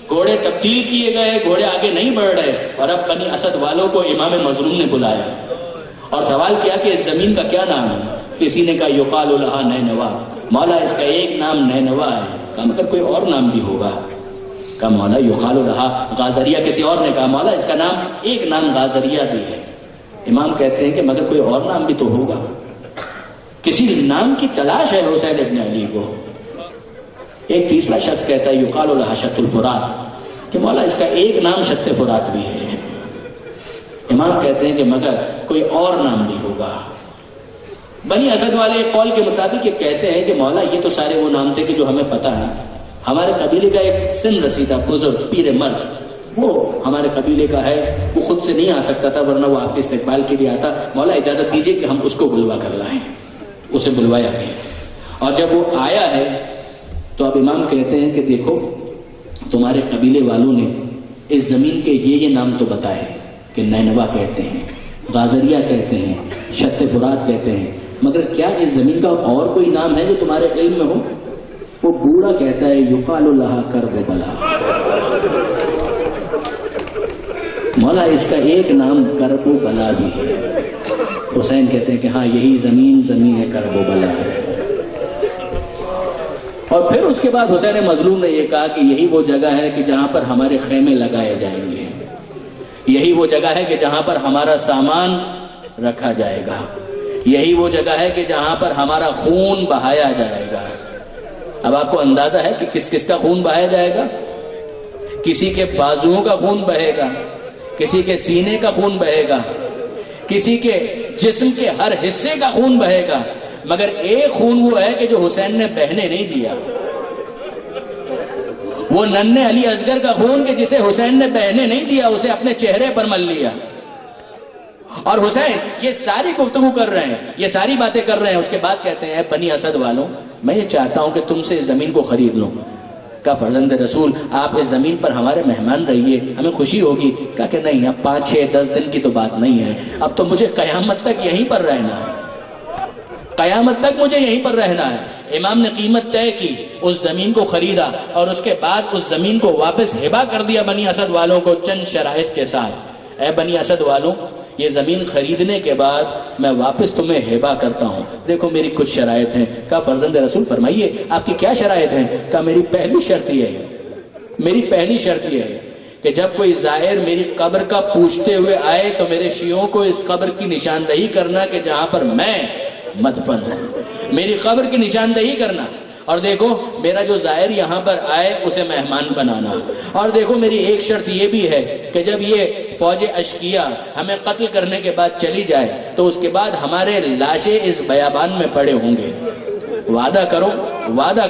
گھوڑے تبدیل کیے گئے، گھوڑے آگے نہیں بڑھ رہے، اور اب بنی اسد والوں کو امام مظلوم نے بلایا اور سوال کیا کہ اس زمین کا کیا نام ہے؟ کسی نے کہا یقال لہا نینوا، مولا اس کا ایک نام نینوا ہے. کہا مگر کوئی اور نام بھی ہوگا؟ کہا مولا یقال لہا غازریہ. کسی اور نے کہا مولا اس کا نام ایک نام غازریہ بھی ہے. امام کہتے ہیں کہ مگر کوئی اور نام بھی تو ہوگا. کسی نام کی تلاش ہے حسین ابن علی کو. ایک تیسرا شخص کہتا ہے یقال لہا شط الفرات، کہ مولا اس کا ایک نام شط فرات بھی ہے. امام کہتے ہیں کہ مگر کوئی اور نام بھی ہوگا. بنی اسد والے قول کے مطابق یہ کہتے ہیں کہ مولا یہ تو سارے وہ نام تھے کہ جو ہمیں پتا ہے. ہمارے قبیلے کا ایک سن رسی تھا بزرگ پیر مرد, وہ ہمارے قبیلے کا ہے, وہ خود سے نہیں آ سکتا تھا ورنہ وہ آپ کے استقبال کے لیے آتا. مولا اجازت دیجیے کہ ہم اس کو بلوا کر لائیں. اسے بلوایا گیا اور جب وہ آیا ہے تو اب امام کہتے ہیں کہ دیکھو تمہارے قبیلے والوں نے اس زمین کے یہ نام تو بتائے کہ نینوا کہتے ہیں, غازریہ کہتے ہیں, شط فرات کہتے ہیں, مگر کیا اس زمین کا اور کوئی نام ہے جو تمہارے علم میں ہو؟ وہ بوڑھا کہتا ہے یقال لہا کرب بلا. مولا اس کا ایک نام کرب و بلا بھی ہے. حسین کہتے ہیں کہ ہاں یہی زمین ہے, کرب و بلا ہے. اور پھر اس کے بعد حسین مظلوم نے یہ کہا کہ یہی وہ جگہ ہے کہ جہاں پر ہمارے خیمے لگائے جائیں گے, یہی وہ جگہ ہے کہ جہاں پر ہمارا سامان رکھا جائے گا, یہی وہ جگہ ہے کہ جہاں پر ہمارا خون بہایا جائے گا. اب آپ کو اندازہ ہے کہ کس کس کا خون بہایا جائے گا؟ کسی کے بازوؤں کا خون بہے گا, کسی کے سینے کا خون بہے گا, کسی کے جسم کے ہر حصے کا خون بہے گا, مگر ایک خون وہ ہے کہ جو حسین نے بہنے نہیں دیا. وہ ننھے علی اصغر کا خون کہ جسے حسین نے بہنے نہیں دیا, اسے اپنے چہرے پر مل لیا. اور حسین یہ ساری گفتگو کر رہے ہیں, یہ ساری باتیں کر رہے ہیں, اس کے بعد کہتے ہیں بنی اسد والوں میں یہ چاہتا ہوں کہ تم سے اس زمین کو خرید لوں. کہا فرزند رسول آپ اس زمین پر ہمارے مہمان رہیے, ہمیں خوشی ہوگی. کہا کہ نہیں, اب 5, 6, 10 دن کی تو بات نہیں ہے, اب تو مجھے قیامت تک یہیں پر رہنا ہے, قیامت تک مجھے یہیں پر رہنا ہے. امام نے قیمت طے کی, اس زمین کو خریدا اور اس کے بعد اس زمین کو واپس ہبا کر دیا بنی اسد والوں کو چند شرائط کے ساتھ. اے بنی اسد والوں یہ زمین خریدنے کے بعد میں واپس تمہیں ہبا کرتا ہوں, دیکھو میری کچھ شرائط ہیں. کہا فرزند رسول فرمائیے آپ کی کیا شرائط ہیں؟ کہا میری پہلی شرط یہ ہے کہ جب کوئی زائر میری قبر کا پوچھتے ہوئے آئے تو میرے شیعوں کو اس قبر کی نشاندہی کرنا کہ جہاں پر میں مدفن ہوں, میری قبر کی نشاندہی کرنا. اور دیکھو میرا جو زائر یہاں پر آئے اسے مہمان بنانا. اور دیکھو میری ایک شرط یہ بھی ہے کہ جب یہ فوج اشکیا ہمیں قتل کرنے کے بعد چلی جائے تو اس کے بعد ہمارے لاشیں اس بیابان میں پڑے ہوں گے. وعدہ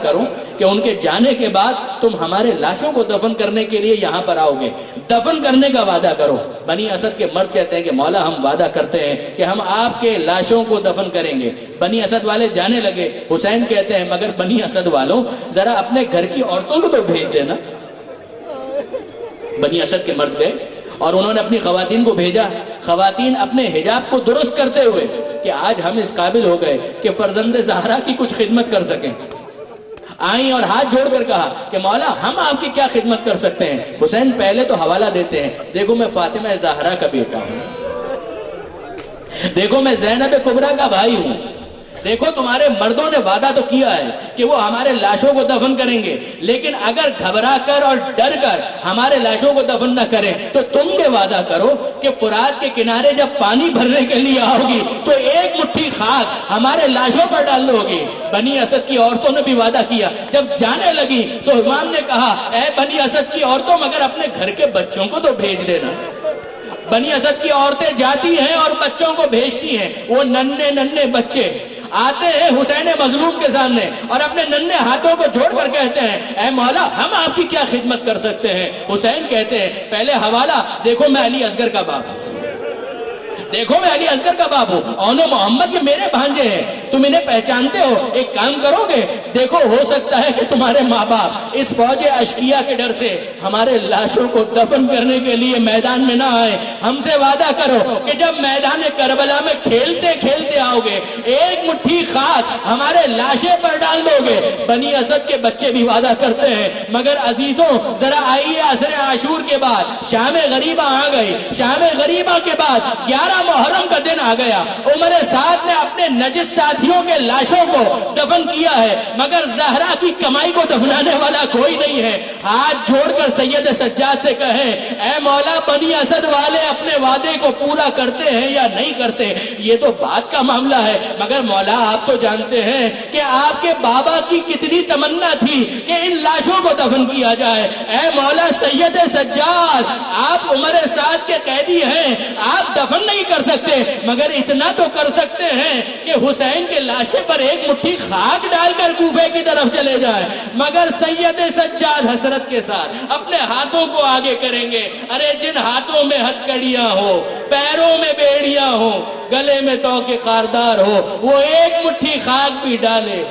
کرو کہ ان کے جانے کے بعد تم ہمارے لاشوں کو دفن کرنے کے لیے یہاں پر آؤ گے, دفن کرنے کا وعدہ کرو. بنی اسد کے مرد کہتے ہیں کہ مولا ہم وعدہ کرتے ہیں کہ ہم آپ کے لاشوں کو دفن کریں گے. بنی اسد والے جانے لگے. حسین کہتے ہیں مگر بنی اسد والوں ذرا اپنے گھر کی عورتوں کو تو بھیج دینا. بنی اسد کے مرد گئے اور انہوں نے اپنی خواتین کو بھیجا. خواتین اپنے حجاب کو درست کرتے ہوئے کہ آج ہم اس قابل ہو گئے کہ فرزند زہرا کی کچھ خدمت کر سکیں, آئیں اور ہاتھ جوڑ کر کہا کہ مولا ہم آپ کی کیا خدمت کر سکتے ہیں. حسین پہلے تو حوالہ دیتے ہیں, دیکھو میں فاطمہ زہرا کا بیٹا ہوں, دیکھو میں زینب کبریٰ کا بھائی ہوں, دیکھو تمہارے مردوں نے وعدہ تو کیا ہے کہ وہ ہمارے لاشوں کو دفن کریں گے, لیکن اگر گھبرا کر اور ڈر کر ہمارے لاشوں کو دفن نہ کریں تو تم یہ وعدہ کرو کہ فرات کے کنارے جب پانی بھرنے کے لیے آؤ گی تو ایک مٹھی خاک ہمارے لاشوں پر ڈال دو گی. بنی اسد کی عورتوں نے بھی وعدہ کیا. جب جانے لگی تو امام نے کہا اے بنی اسد کی عورتوں مگر اپنے گھر کے بچوں کو تو بھیج دینا. بنی اسد کی عورتیں جاتی ہیں اور بچوں کو بھیجتی ہیں. وہ ننھے بچے آتے ہیں حسین مظلوم کے سامنے اور اپنے ننھے ہاتھوں کو جوڑ کر کہتے ہیں اے مولا ہم آپ کی کیا خدمت کر سکتے ہیں. حسین کہتے ہیں پہلے حوالہ, دیکھو میں علی اصغر کا باپ ہوں, دیکھو میں علی اصغر کا باپ ہوں, اونو محمد یہ میرے بھانجے ہیں, تم انہیں پہچانتے ہو, ایک کام کرو گے, دیکھو ہو سکتا ہے کہ تمہارے ماں باپ اس فوج اشکیا کے ڈر سے ہمارے لاشوں کو دفن کرنے کے لیے میدان میں نہ آئے. ہم سے وعدہ کرو کہ جب میدان کربلا میں کھیلتے کھیلتے آؤ گے ایک مٹھی خاک ہمارے لاشیں پر ڈال دو گے. بنی اسد کے بچے بھی وعدہ کرتے ہیں. مگر عزیزوں ذرا آئیے, عصر عاشور کے بعد شام غریبہ آ گئی, شام غریبہ کے بعد 11 محرم کا دن آ گیا. عمر سعد نے اپنے نجس ساتھی ساتھیوں کے لاشوں کو دفن کیا ہے، مگر زہرا کی کمائی کو دفنانے والا کوئی نہیں ہے۔ ہاتھ جوڑ کر سید سجاد سے کہیں اے مولا بنی اسد والے اپنے وعدے کو پورا کرتے ہیں یا نہیں کرتے، یہ تو بات کا معاملہ ہے، مگر مولا آپ تو جانتے ہیں کہ آپ کے بابا کی کتنی تمنا تھی کہ ان لاشوں کو دفن کیا جائے۔ اے مولا سید سجاد، آپ عمر سعد کے قیدی ہیں، آپ دفن نہیں کر سکتے، مگر اتنا تو کر سکتے ہیں کہ حسین کے لاشے پر ایک مٹھی خاک ڈال کر کوفے کی طرف چلے جائے۔ مگر سید سجاد حسرت کے ساتھ اپنے ہاتھوں کو آگے کریں گے۔ ارے جن ہاتھوں میں ہتھکڑیاں ہو، پیروں میں بیڑیاں ہو، گلے میں توق خاردار ہو، وہ ایک مٹھی خاک بھی ڈالے۔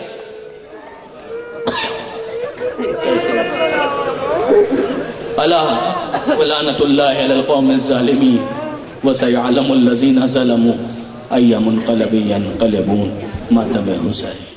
الا ولعنۃ اللہ علی القوم الظالمین وسيعلم الذين ظلموا أي منقلب ينقلبون ماتم حسین۔